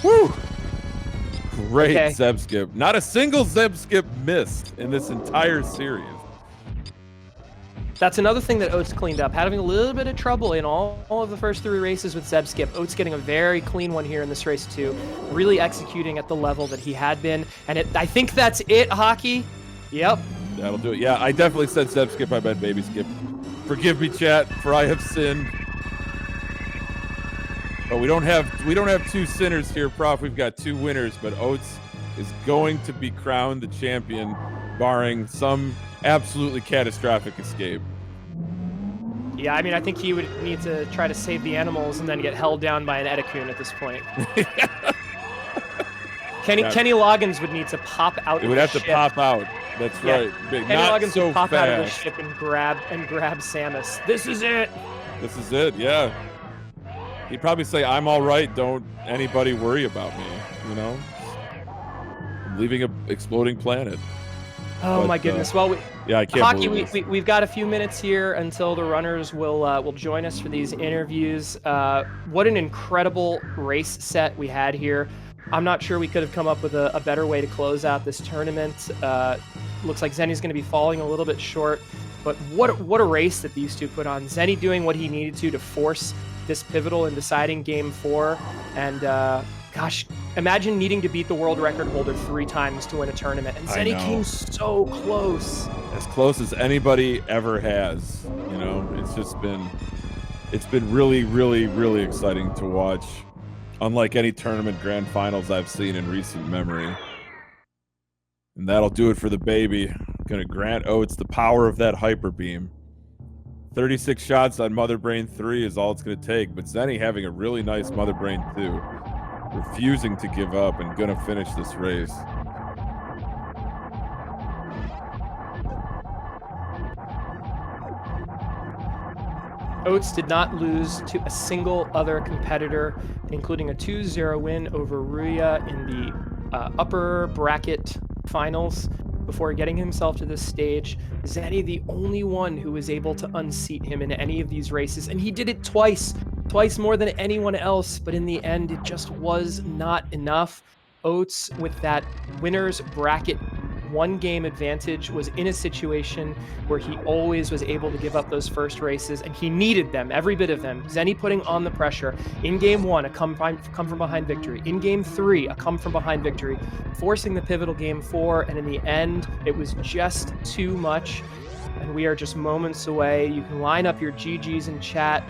Woo! Great Zeb skip. Not a single Zeb skip missed in this entire series. That's another thing that Oats cleaned up, having a little bit of trouble in all of the first 3 races with Zeb skip. Oats getting a very clean one here in this race too, really executing at the level that he had been. And I think that's it, Hockey. Yep. That'll do it. Yeah, I definitely said Zeb skip. I meant baby skip. Forgive me, chat, for I have sinned. But we don't have 2 sinners here, Prof. We've got 2 winners, but Oats is going to be crowned the champion barring some absolutely catastrophic escape. Yeah, I mean, I think he would need to try to save the animals and then get held down by an Edikun at this point. Kenny Loggins would need to pop out. It would have to pop out. That's right. Kenny Not Loggins so would pop fast. out of the ship and grab Samus. This is it. This is it. Yeah. He'd probably say, "I'm all right. Don't anybody worry about me." You know, I'm leaving a exploding planet. Oh my goodness. Well, yeah, I can't Hockey, believe this. we've got a few minutes here until the runners will join us for these interviews. What an incredible race set we had here. I'm not sure we could have come up with a better way to close out this tournament. Looks like Zeni's going to be falling a little bit short, but what a race that these two put on. Zeni doing what he needed to force this pivotal and deciding Game 4, and gosh, imagine needing to beat the world record holder 3 times to win a tournament, and Zeni came so close. As close as anybody ever has. You know, it's been really, really, really exciting to watch. Unlike any tournament grand finals I've seen in recent memory. And that'll do it for the baby. Gonna grant Oats the power of that hyper beam. 36 shots on Mother Brain 3 is all it's gonna take, but Zeni having a really nice Mother Brain 2. Refusing to give up and gonna finish this race. Oats did not lose to a single other competitor, including a 2-0 win over Ruya in the upper bracket finals before getting himself to this stage. Zeni, the only one who was able to unseat him in any of these races, and he did it twice more than anyone else, but in the end, it just was not enough. Oats, with that winner's bracket 1-game advantage, was in a situation where he always was able to give up those first races, and he needed them, every bit of them. Zeni putting on the pressure. In Game 1, a come from behind victory. In Game 3, a come from behind victory. Forcing the pivotal Game 4, and in the end, it was just too much, and we are just moments away. You can line up your GGs in chat,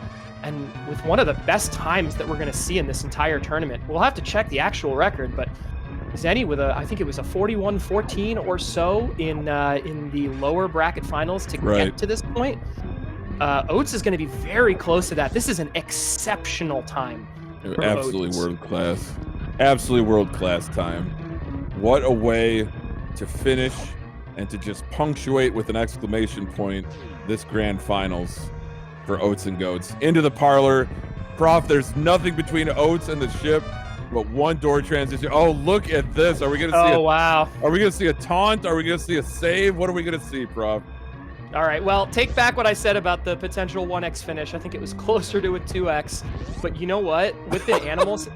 and with one of the best times that we're going to see in this entire tournament. We'll have to check the actual record, but Zeni with I think it was a 41-14 or so in the lower bracket finals to get to this point. Oats is going to be very close to that. This is an exceptional time. Absolutely world class. Absolutely world class time. What a way to finish and to just punctuate with an exclamation point this grand finals for Oats and Goats. Into the parlor. Prof, there's nothing between Oats and the ship but one door transition. Oh, look at this. Are we going to see wow. Are we going to see a taunt? Are we going to see a save? What are we going to see, Prof? All right, well, take back what I said about the potential 1x finish. I think it was closer to a 2x. But you know what? With the animals...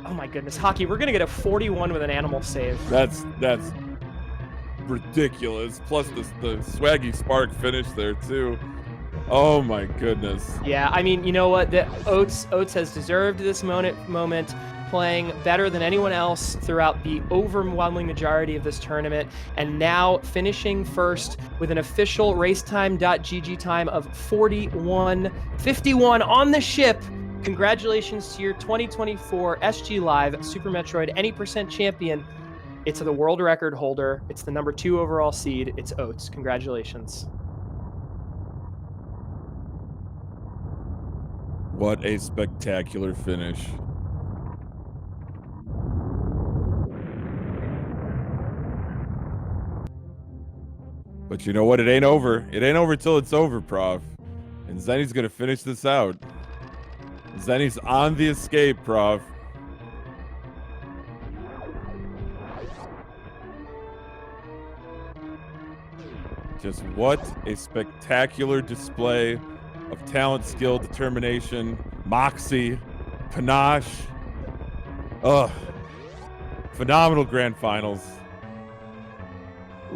Oh my goodness, Hockey, we're going to get a 41 with an animal save. That's ridiculous. Plus the swaggy spark finish there, too. Oh my goodness. Yeah, I mean, you know what? The Oats has deserved this moment, playing better than anyone else throughout the overwhelming majority of this tournament, and now finishing first with an official racetime.gg time of 41:51 on the ship. Congratulations to your 2024 SG Live Super Metroid Any % champion. It's the world record holder. It's the number 2 overall seed. It's Oats. Congratulations. What a spectacular finish. But you know what? It ain't over. It ain't over till it's over, Prof. And Zeni's gonna finish this out. Zeni's on the escape, Prof. Just what a spectacular display of talent, skill, determination, moxie, panache. Ugh. Phenomenal grand finals.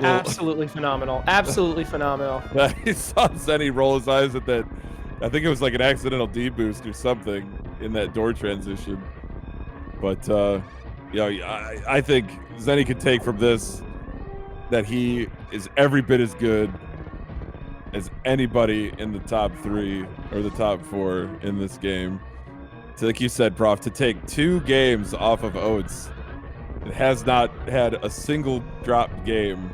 Absolutely phenomenal. Absolutely phenomenal. I saw Zeni roll his eyes at that. I think it was like an accidental D-boost or something in that door transition. But, yeah, I think Zeni could take from this that he is every bit as good as anybody in the top 3 or the top 4 in this game. So like you said, Prof, to take 2 games off of Oats, it has not had a single dropped game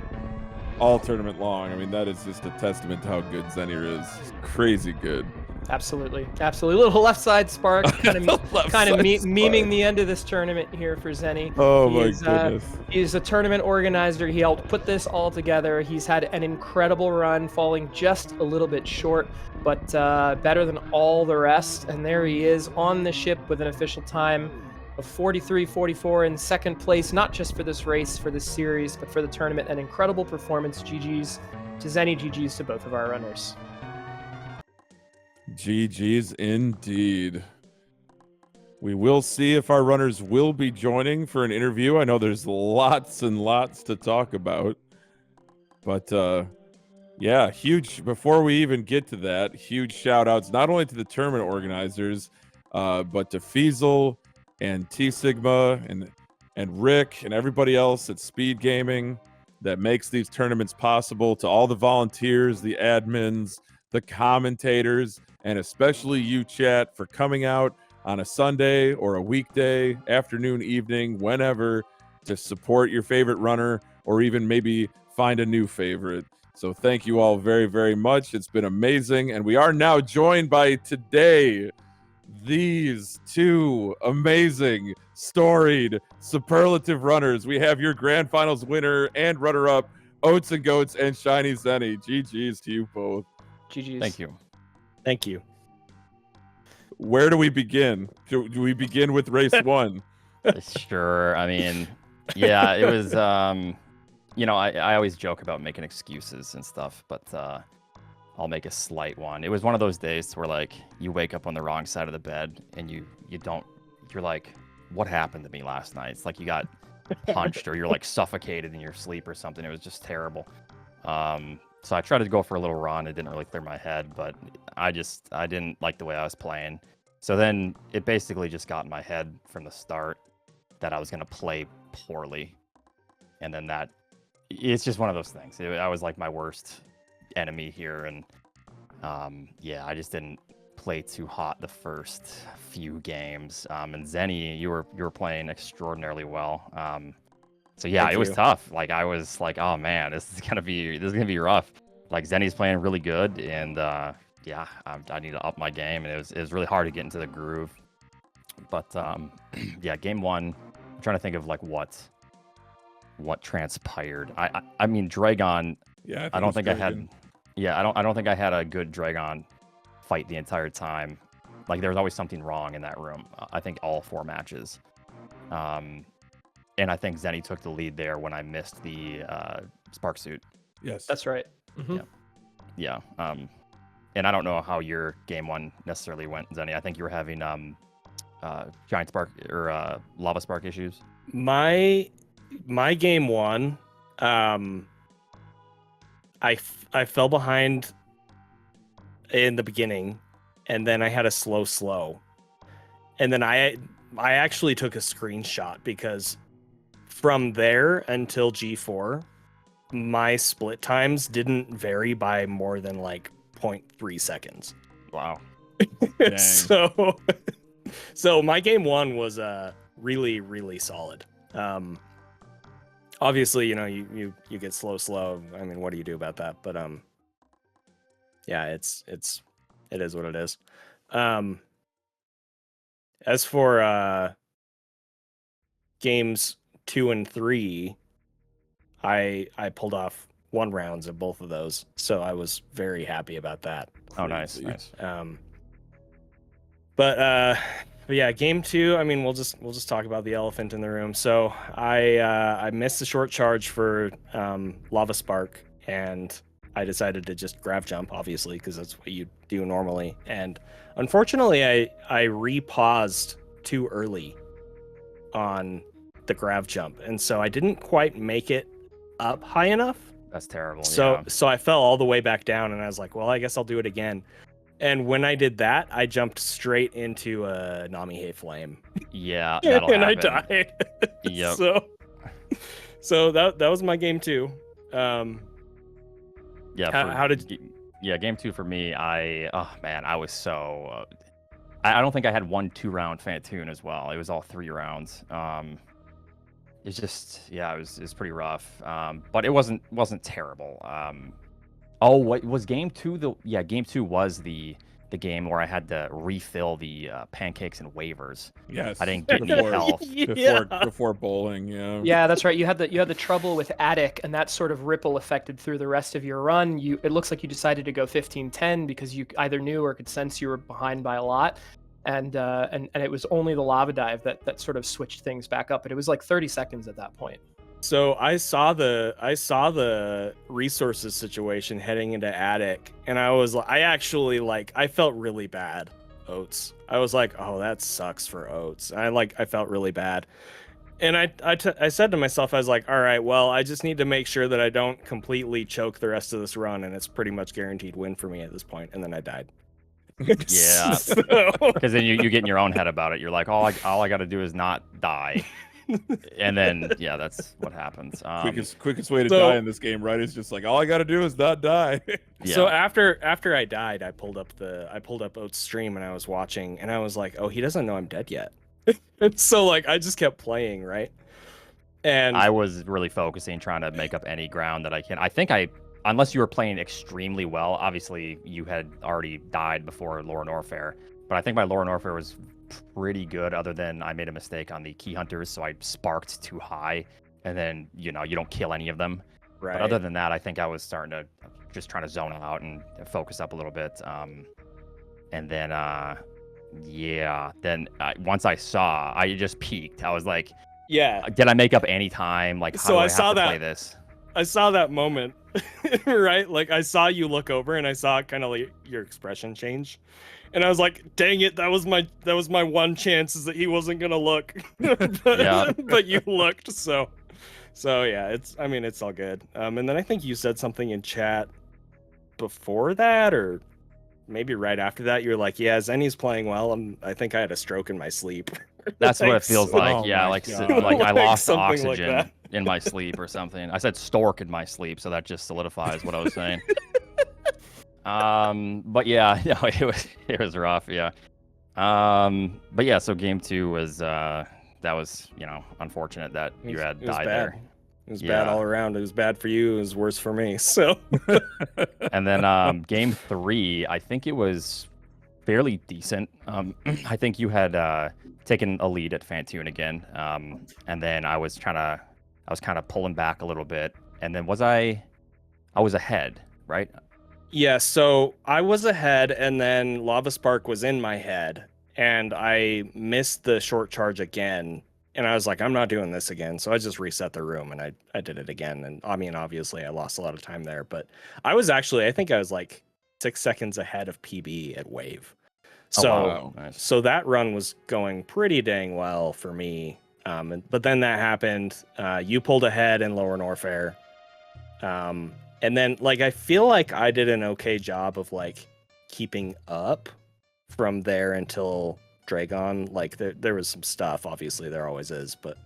all tournament long. I mean, that is just a testament to how good Zeni is. He's crazy good. Absolutely. Little left side spark, kind of memeing the end of this tournament here for Zeni. Oh my goodness. He's a tournament organizer. He helped put this all together. He's had an incredible run, falling just a little bit short, but better than all the rest. And there he is on the ship with an official time of 43-44 in second place, not just for this race, for this series, but for the tournament. An incredible performance. GG's to Zeni, GG's to both of our runners. GG's indeed. We will see if our runners will be joining for an interview. I know there's lots and lots to talk about. But yeah, before we even get to that, huge shout outs not only to the tournament organizers, but to Feasel and T Sigma and Rick and everybody else at SpeedGaming that makes these tournaments possible, to all the volunteers, the admins, the commentators, and especially you, chat, for coming out on a Sunday or a weekday, afternoon, evening, whenever, to support your favorite runner or even maybe find a new favorite. So thank you all very, very much. It's been amazing. And we are now joined by today these two amazing, storied, superlative runners. We have your grand finals winner and runner-up, Oats and Goats and ShinyZeni. GG's to you both. GG's. Thank you. Thank you. Where do we begin? Do we begin with race one? Sure. I mean, yeah, it was, you know, I always joke about making excuses and stuff, but I'll make a slight one. It was one of those days where, like, you wake up on the wrong side of the bed and you're like, what happened to me last night? It's like you got punched or you're like suffocated in your sleep or something. It was just terrible. So I tried to go for a little run. It didn't really clear my head, but I didn't like the way I was playing. So then it basically just got in my head from the start that I was going to play poorly. And then it's just one of those things. I was like my worst enemy here. And yeah, I just didn't play too hot the first few games. And Zeni, you were playing extraordinarily well. So yeah, Thank it was you. tough. Like I was like, oh man, this is gonna be rough. Like Zeni's playing really good, and yeah, I need to up my game, and it was really hard to get into the groove. But yeah, game one, I'm trying to think of like what transpired. I mean, Dragon. Yeah, I don't think I had. Yeah, I don't think I had a good Dragon fight the entire time. Like there was always something wrong in that room. I think all 4 matches. And I think Zeni took the lead there when I missed the spark suit. Yes, That's right. Mm-hmm. Yeah. And I don't know how your game one necessarily went, Zeni. I think you were having giant spark or lava spark issues. My game one, I fell behind in the beginning, and then I had a slow, and then I actually took a screenshot because from there until G4, my split times didn't vary by more than like 0.3 seconds. Wow. So my game one was really, really solid. Obviously, you know, you get slow. I mean, what do you do about that? But yeah, it is what it is. As for games 2 and 3, I pulled off 1 rounds of both of those, so I was very happy about that. Oh, nice. But yeah, game 2. I mean, we'll just talk about the elephant in the room. So I missed the short charge for lava spark, and I decided to just grav jump, obviously, because that's what you do normally. And unfortunately, I repaused too early on the grav jump, and so I didn't quite make it up high enough. That's terrible. So I fell all the way back down, and I was like, well, I guess I'll do it again. And when I did that, I jumped straight into a Namihe flame. Yeah, that'll and happen. I died. Yep. So that was my game 2. Yeah. How did? Yeah, game 2 for me. I was so. I don't think I had 1 2-round Phantoon as well. It was all 3 rounds. it's just yeah, it was pretty rough. But it wasn't terrible. Oh, what was game 2? Game 2 was the game where I had to refill the pancakes and wafers. Yes. I didn't get any health. Before bowling, yeah. Yeah, that's right. You had the trouble with Attic, and that sort of ripple affected through the rest of your run. It looks like you decided to go 15-10 because you either knew or could sense you were behind by a lot, and it was only the lava dive that sort of switched things back up. But it was like 30 seconds at that point. So I saw the resources situation heading into Attic, and I felt really bad. Oats. I was like, oh, that sucks for Oats. I felt really bad, and I said to myself, I was like, all right, well, I just need to make sure that I don't completely choke the rest of this run, and it's pretty much guaranteed win for me at this point. And then I died. Yeah, because then you get in your own head about it. You're like, all I got to do is not die. And then yeah, that's what happens. Quickest way to die in this game, right? Is just like all I got to do is not die. Yeah. So after I died, I pulled up Oats' stream and I was watching, and I was like, oh, he doesn't know I'm dead yet. And so like I just kept playing, right? And I was really focusing, trying to make up any ground that I can. I think unless you were playing extremely well, obviously you had already died before Lore Norfair, but I think my Lore Norfair was pretty good, other than I made a mistake on the key hunters, so I sparked too high, and then you don't kill any of them. right. But other than that, I think I was starting to just trying to zone out and focus up a little bit. And then once I just peaked. I was like, yeah. did I make up any time? Like, how So do I have saw to that. play this? I saw that moment, right? Like I saw you look over, and I saw kind of like your expression change, and I was like, "Dang it! That was my one chance, is that he wasn't gonna look." But you looked, so yeah. It's all good. And then I think you said something in chat before that, or maybe right after that. You were like, "Yeah, Zeni's playing well." I think I had a stroke in my sleep. That's what it feels like. Oh Yeah, my like God. I lost Something like oxygen that. in my sleep or something. I said stork in my sleep, so that just solidifies what I was saying. But yeah, no, it was rough. Yeah. But yeah, so game 2 was that was unfortunate that you had died there. It was bad all around. It was bad for you. It was worse for me. So. And then game 3, I think it was fairly decent. I think you had taken a lead at Phantoon again, and then I was kind of pulling back a little bit, and then I was ahead, right? Yeah, so I was ahead, and then Lava Spark was in my head, and I missed the short charge again, and I was like, I'm not doing this again, so I just reset the room, and I did it again, and obviously I lost a lot of time there, but I think I was like 6 seconds ahead of PB at Wave. So, wow. Nice. So that run was going pretty dang well for me. But then that happened. You pulled ahead in Lower Norfair. And then like I feel like I did an okay job of like keeping up from there until Dragon. Like there was some stuff, obviously there always is, but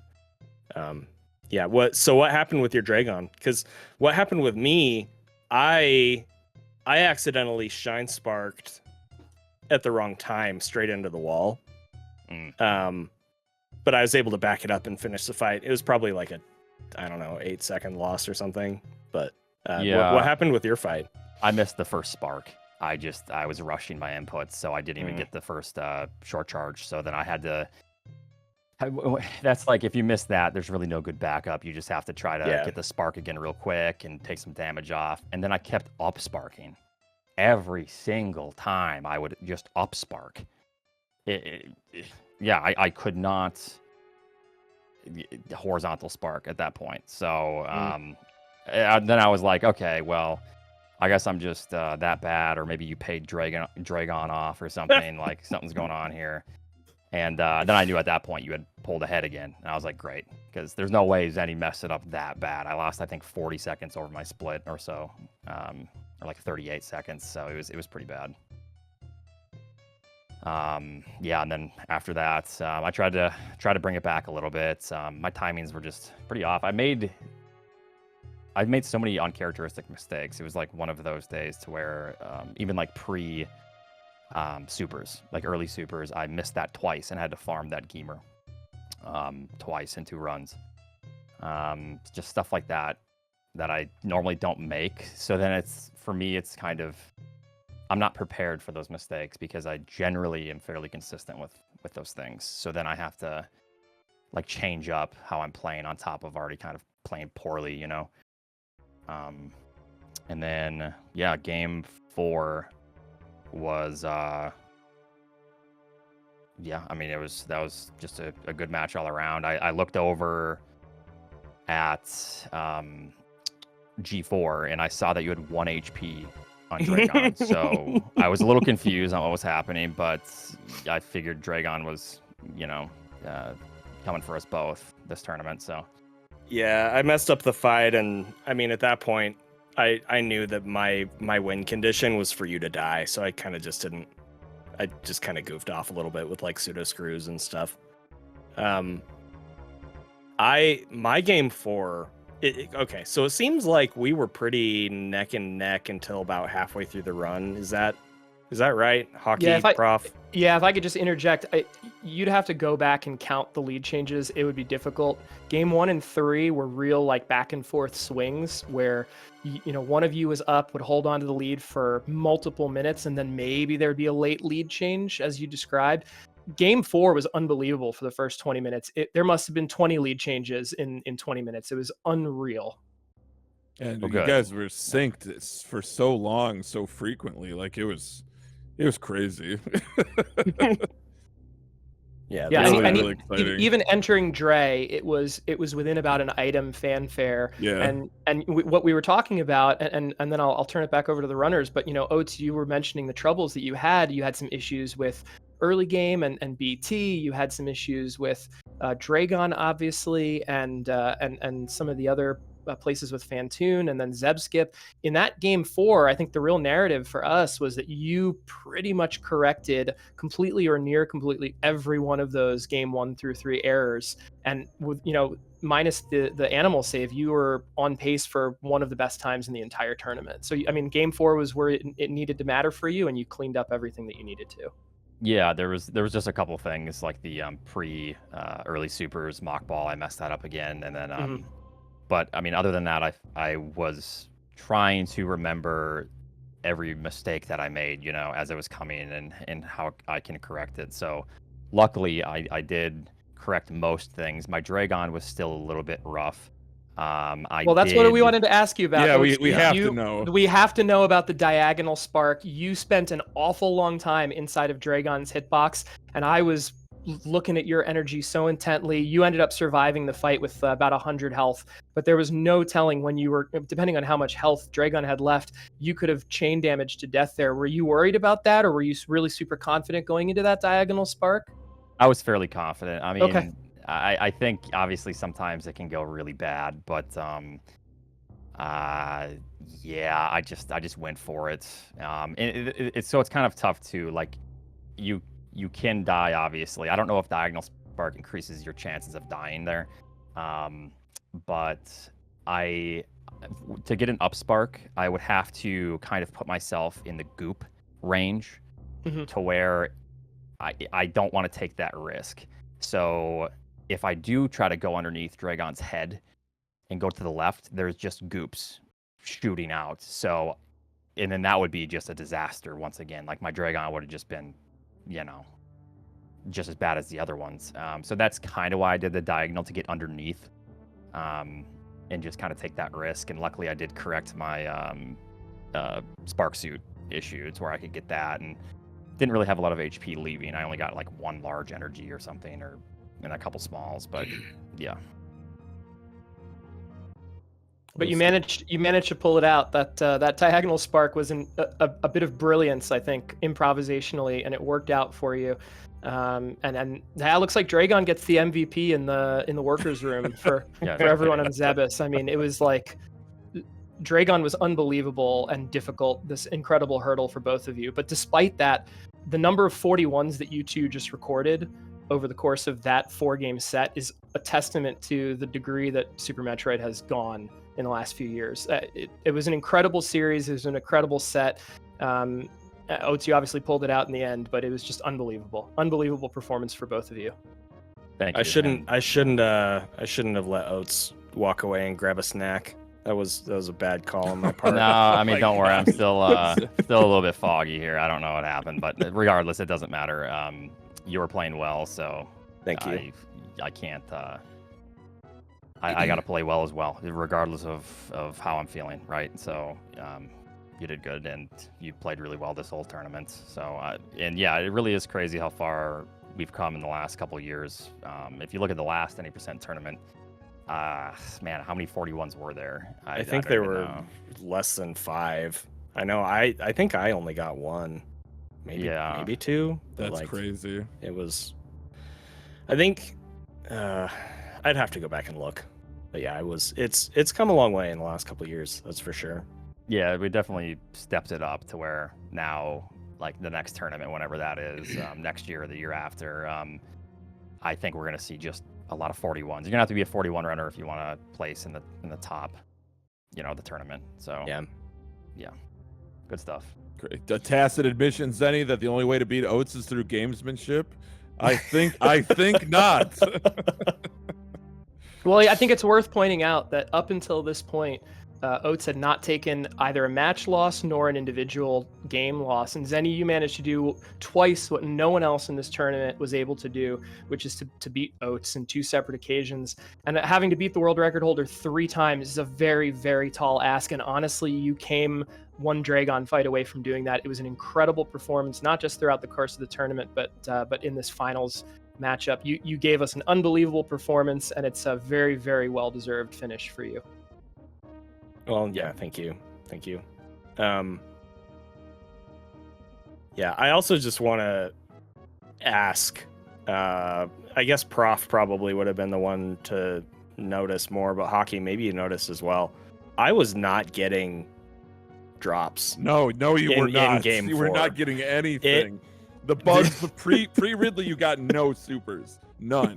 yeah. What happened with your Dragon? Because what happened with me, I accidentally shine sparked at the wrong time straight into the wall. But I was able to back it up and finish the fight. It was probably like a 8-second loss or something. But yeah. What happened with your fight? I missed the first spark. I was rushing my inputs, so I didn't even get the first short charge. So then I had to. That's like if you miss that, there's really no good backup. You just have to try to get the spark again real quick and take some damage off. And then I kept up sparking. Every single time I would just up spark. I could not horizontal spark at that point. So then I was like, okay, well, I guess I'm just that bad, or maybe you paid Dragon off or something. Like something's going on here. And then I knew at that point you had pulled ahead again, and I was like, great, because there's no way Zeni messed it up that bad. I lost, I think, 40 seconds over my split or so. Or like 38 seconds, so it was pretty bad. And then after that, I tried to bring it back a little bit. My timings were just pretty off. I've made so many uncharacteristic mistakes. It was like one of those days to where even like pre supers, like early supers, I missed that twice and had to farm that Gamer twice in 2 runs. just stuff like that I normally don't make. So then for me, it's kind of, I'm not prepared for those mistakes because I generally am fairly consistent with those things. So then I have to like change up how I'm playing on top of already kind of playing poorly, you know? And then, yeah, game 4 was, yeah, I mean, that was just a good match all around. I looked over at G4 and I saw that you had 1 HP on Dragon. So I was a little confused on what was happening, but I figured Dragon was, you know, coming for us both this tournament. So yeah, I messed up the fight, and I mean, at that point, I knew that my win condition was for you to die, so I kind of just didn't. I just kind of goofed off a little bit with like pseudo screws and stuff. My game 4. Okay, so it seems like we were pretty neck and neck until about halfway through the run. Is that right, Hockey Prof? Yeah, if I could just interject, you'd have to go back and count the lead changes. It would be difficult. Game 1 and 3 were real like back and forth swings where you know, one of you was up, would hold on to the lead for multiple minutes, and then maybe there'd be a late lead change, as you described. Game 4 was unbelievable for the first 20 minutes. There must have been 20 lead changes in 20 minutes. It was unreal. And you guys were synced for so long, so frequently. Like it was crazy. Yeah, really exciting. Even entering Dre, it was within about an item fanfare. Yeah. And what we were talking about, and then I'll turn it back over to the runners. But you know, Oats, you were mentioning the troubles that you had. You had some issues with early game and BT. You had some issues with Dragon, obviously, and some of the other places with Phantoon and then Zebskip. In that game 4, I think the real narrative for us was that you pretty much corrected completely or near completely every one of those game 1 through 3 errors. And with, you know, minus the animal save, you were on pace for one of the best times in the entire tournament. So, I mean, game 4 was where it needed to matter for you, and you cleaned up everything that you needed to. Yeah, there was just a couple things like the early supers mock ball. I messed that up again, and then but I mean, other than that, I was trying to remember every mistake that I made, you know, as it was coming and how I can correct it. So luckily I did correct most things. My Dragon was still a little bit rough. Well, that's what we wanted to ask you about. Yeah, we have to know. We have to know about the diagonal spark. You spent an awful long time inside of Dragon's hitbox, and I was looking at your energy so intently. You ended up surviving the fight with about 100 health, but there was no telling when you were, depending on how much health Dragon had left, you could have chain damage to death there. Were you worried about that, or were you really super confident going into that diagonal spark? I was fairly confident. I mean, okay. I think obviously sometimes it can go really bad, but yeah, I just went for it. So it's kind of tough too. Like you can die, obviously. I don't know if diagonal spark increases your chances of dying there, but to get an up spark, I would have to kind of put myself in the goop range to where I don't want to take that risk. So if I do try to go underneath Dragon's head and go to the left, there's just goops shooting out. So, and then that would be just a disaster once again. Like my Dragon would have just been, you know, just as bad as the other ones. So that's kind of why I did the diagonal, to get underneath and just kind of take that risk. And luckily I did correct my spark suit issue. It's where I could get that, and didn't really have a lot of HP leaving. I only got like 1 large energy or something, and a couple smalls, but yeah. But you managed to pull it out. That diagonal spark was a bit of brilliance, I think, improvisationally, and it worked out for you. And that looks like Dragon gets the MVP in the workers' room for everyone on Zebus. I mean, it was like Dragon was unbelievable and difficult. This incredible hurdle for both of you. But despite that, the number of 41s that you two just recorded over the course of that 4-game set is a testament to the degree that Super Metroid has gone in the last few years. It was an incredible series. It was an incredible set. Oats, you obviously pulled it out in the end, but it was just unbelievable performance for both of you. Thank you. I shouldn't have let Oats walk away and grab a snack. That was a bad call on my part. No, I mean, my don't worry. I'm God. still still a little bit foggy here. I don't know what happened, but regardless, it doesn't matter. You were playing well, so Thank you. I can't. I got to play well as well, regardless of how I'm feeling, right? So you did good, and you played really well this whole tournament. So and yeah, it really is crazy how far we've come in the last couple of years. If you look at the last 90% tournament, man, how many 41s were there? I think don't there even were know. less than 5. I know. I think I only got 1, maybe 2. But That's like, crazy. It was. I think I'd have to go back and look. But yeah, it's come a long way in the last couple of years. That's for sure. Yeah, we definitely stepped it up to where now, like the next tournament, whenever that is, next year or the year after, I think we're gonna see just a lot of 41s. You're gonna have to be a 41 runner if you want to place in the top, the tournament. So Yeah. good stuff. Great. A tacit admission, Zeni, that the only way to beat Oats is through gamesmanship. I think not. Well, I think it's worth pointing out that up until this point, Oats had not taken either a match loss nor an individual game loss. And Zeni, you managed to do twice what no one else in this tournament was able to do, which is to beat Oats in 2 separate occasions. And having to beat the world record holder 3 times is a very, very tall ask. And honestly, you came one Dragon fight away from doing that. It was an incredible performance, not just throughout the course of the tournament, but in this finals matchup. You gave us an unbelievable performance, and it's a very, very well-deserved finish for you. Well, yeah, thank you. Yeah, I also just want to ask, I guess Prof probably would have been the one to notice more, but Hockey, maybe you noticed as well. I was not getting drops. No, you were in not. game You were 4. not getting anything. The bugs, the pre Ridley, you got no supers. None.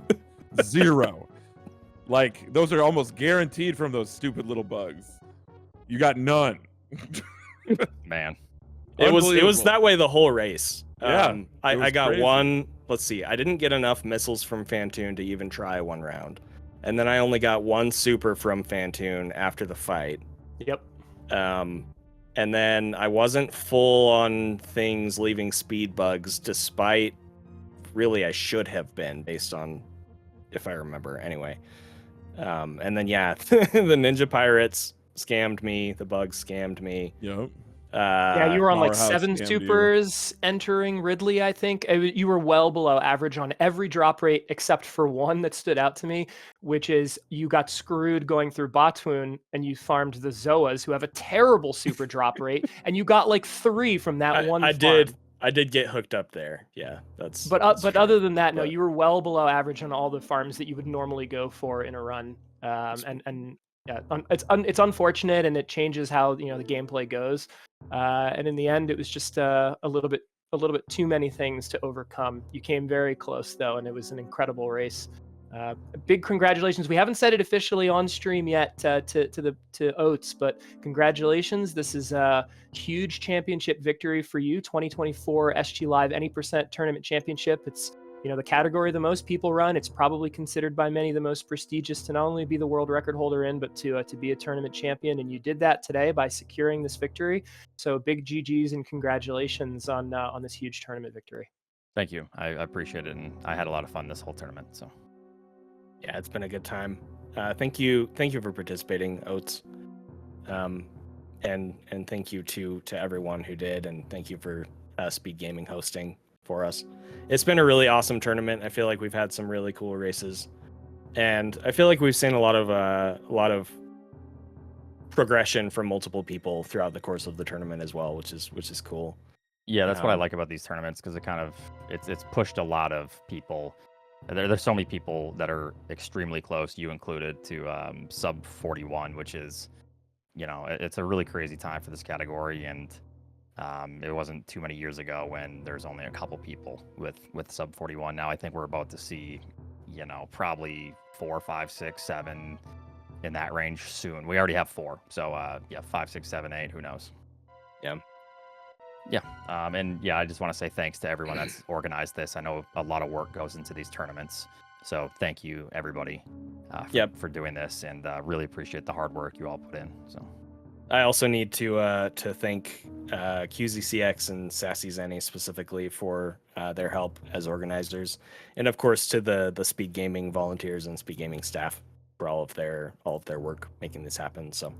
0. Like, those are almost guaranteed from those stupid little bugs. You got none. Man, It was Unbelievable. that way the whole race. Yeah, I it was got crazy. 1. Let's see. I didn't get enough missiles from Phantoon to even try 1 round, and then I only got 1 super from Phantoon after the fight. Yep. And then I wasn't full on things leaving speed bugs, despite really I should have been based on if I remember anyway. And then yeah, the Ninja Pirates scammed me. The bugs scammed me. Yep. Yeah, you were on like Powerhouse 7 scammed you. supers entering Ridley, I think. You were well below average on every drop rate except for one that stood out to me, which is you got screwed going through Phantoon and you farmed the Zoas, who have a terrible super drop rate, and you got like 3 from that one I farm. I did get hooked up there. Yeah, that's. But that's true. other than that, no, But- you were well below average on all the farms that you would normally go for in a run. And yeah, it's unfortunate, and it changes how the gameplay goes. And in the end, it was just a little bit too many things to overcome. You came very close though, and it was an incredible race. Big congratulations. We haven't said it officially on stream yet to Oats, but congratulations. This is a huge championship victory for you. 2024 SG Live Any Percent Tournament Championship. It's the category the most people run. It's probably considered by many the most prestigious to not only be the world record holder in, but to be a tournament champion. And you did that today by securing this victory. So big GGs and congratulations on this huge tournament victory. thank you. I appreciate it, and I had a lot of fun this whole tournament. So Yeah, it's been a good time. Thank you for participating, Oats. And thank you to everyone who did, and thank you for SpeedGaming hosting for us. It's been a really awesome tournament. I feel like we've had some really cool races, and I feel like we've seen a lot of progression from multiple people throughout the course of the tournament as well, which is cool. yeah, that's what I Um, like about these tournaments, because it's pushed a lot of people. There's so many people that are extremely close, you included, to sub 41, which is, it's a really crazy time for this category. And it wasn't too many years ago when there's only a couple people with sub 41. Now I think we're about to see, probably 4, 5, 6, 7 in that range soon. We already have 4. So yeah, 5, 6, 7, 8, who knows? Yeah. And yeah, I just want to say thanks to everyone that's organized this. I know a lot of work goes into these tournaments. So thank you, everybody, for doing this, and really appreciate the hard work you all put in. So I also need to thank qzcx and SassyZeni specifically for their help as organizers, and of course to the SpeedGaming volunteers and SpeedGaming staff for all of their work making this happen. So,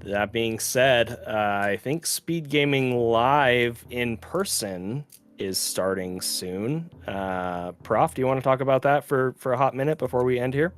that being said, I think SpeedGaming Live in person is starting soon. Prof, do you want to talk about that for a hot minute before we end here?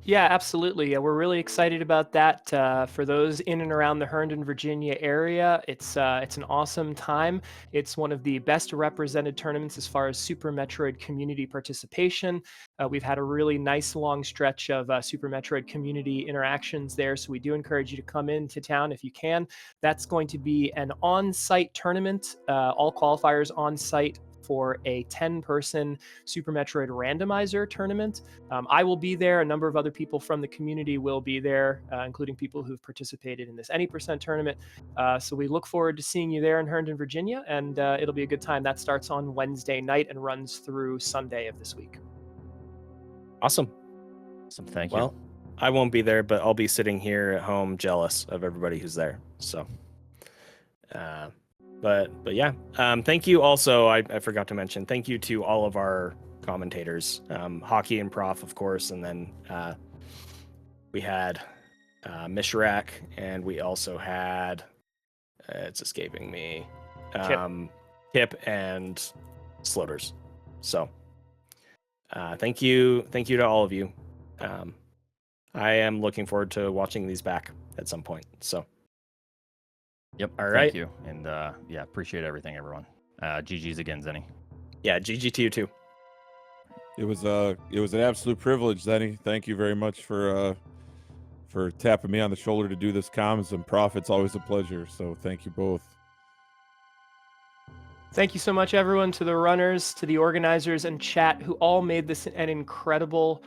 Yeah, absolutely. Yeah, we're really excited about that. For those in and around the Herndon, Virginia area, it's an awesome time. It's one of the best represented tournaments as far as Super Metroid community participation. We've had a really nice long stretch of Super Metroid community interactions there, so we do encourage you to come into town if you can. That's going to be an on-site tournament, all qualifiers on-site for a 10-person Super Metroid randomizer tournament. I will be there. A number of other people from the community will be there, including people who've participated in this Any Percent tournament. So we look forward to seeing you there in Herndon, Virginia, and it'll be a good time. That starts on Wednesday night and runs through Sunday of this week. Awesome. Thank you. Well, I won't be there, but I'll be sitting here at home jealous of everybody who's there. So, but yeah, thank you also. I forgot to mention, thank you to all of our commentators, Hockey and Prof, of course, and then we had Mishrak, and we also had it's escaping me, Kip and Sloters. So thank you to all of you. I am looking forward to watching these back at some point. So. Yep. All right. Thank you. And yeah, appreciate everything, everyone. GG's again, Zeni. Yeah, GG to you too. It was an absolute privilege, Zeni. Thank you very much for tapping me on the shoulder to do this comms, and Prof, it's always a pleasure. So thank you both. Thank you so much, everyone, to the runners, to the organizers, and chat who all made this an incredible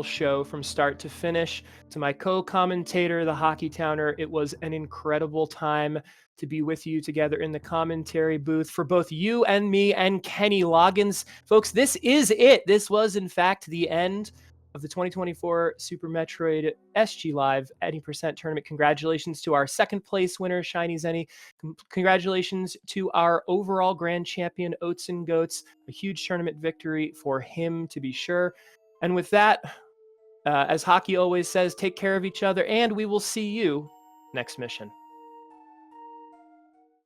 show from start to finish. To my co-commentator, the Hockey Towner, it was an incredible time to be with you together in the commentary booth for both you and me and Kenny Loggins. Folks, this is it. This was, in fact, the end of the 2024 Super Metroid SG Live Any Percent tournament. Congratulations to our second place winner, ShinyZeni. Congratulations to our overall grand champion, Oats and Goats. A huge tournament victory for him, to be sure. And with that, as Hockey always says, take care of each other, and we will see you next mission.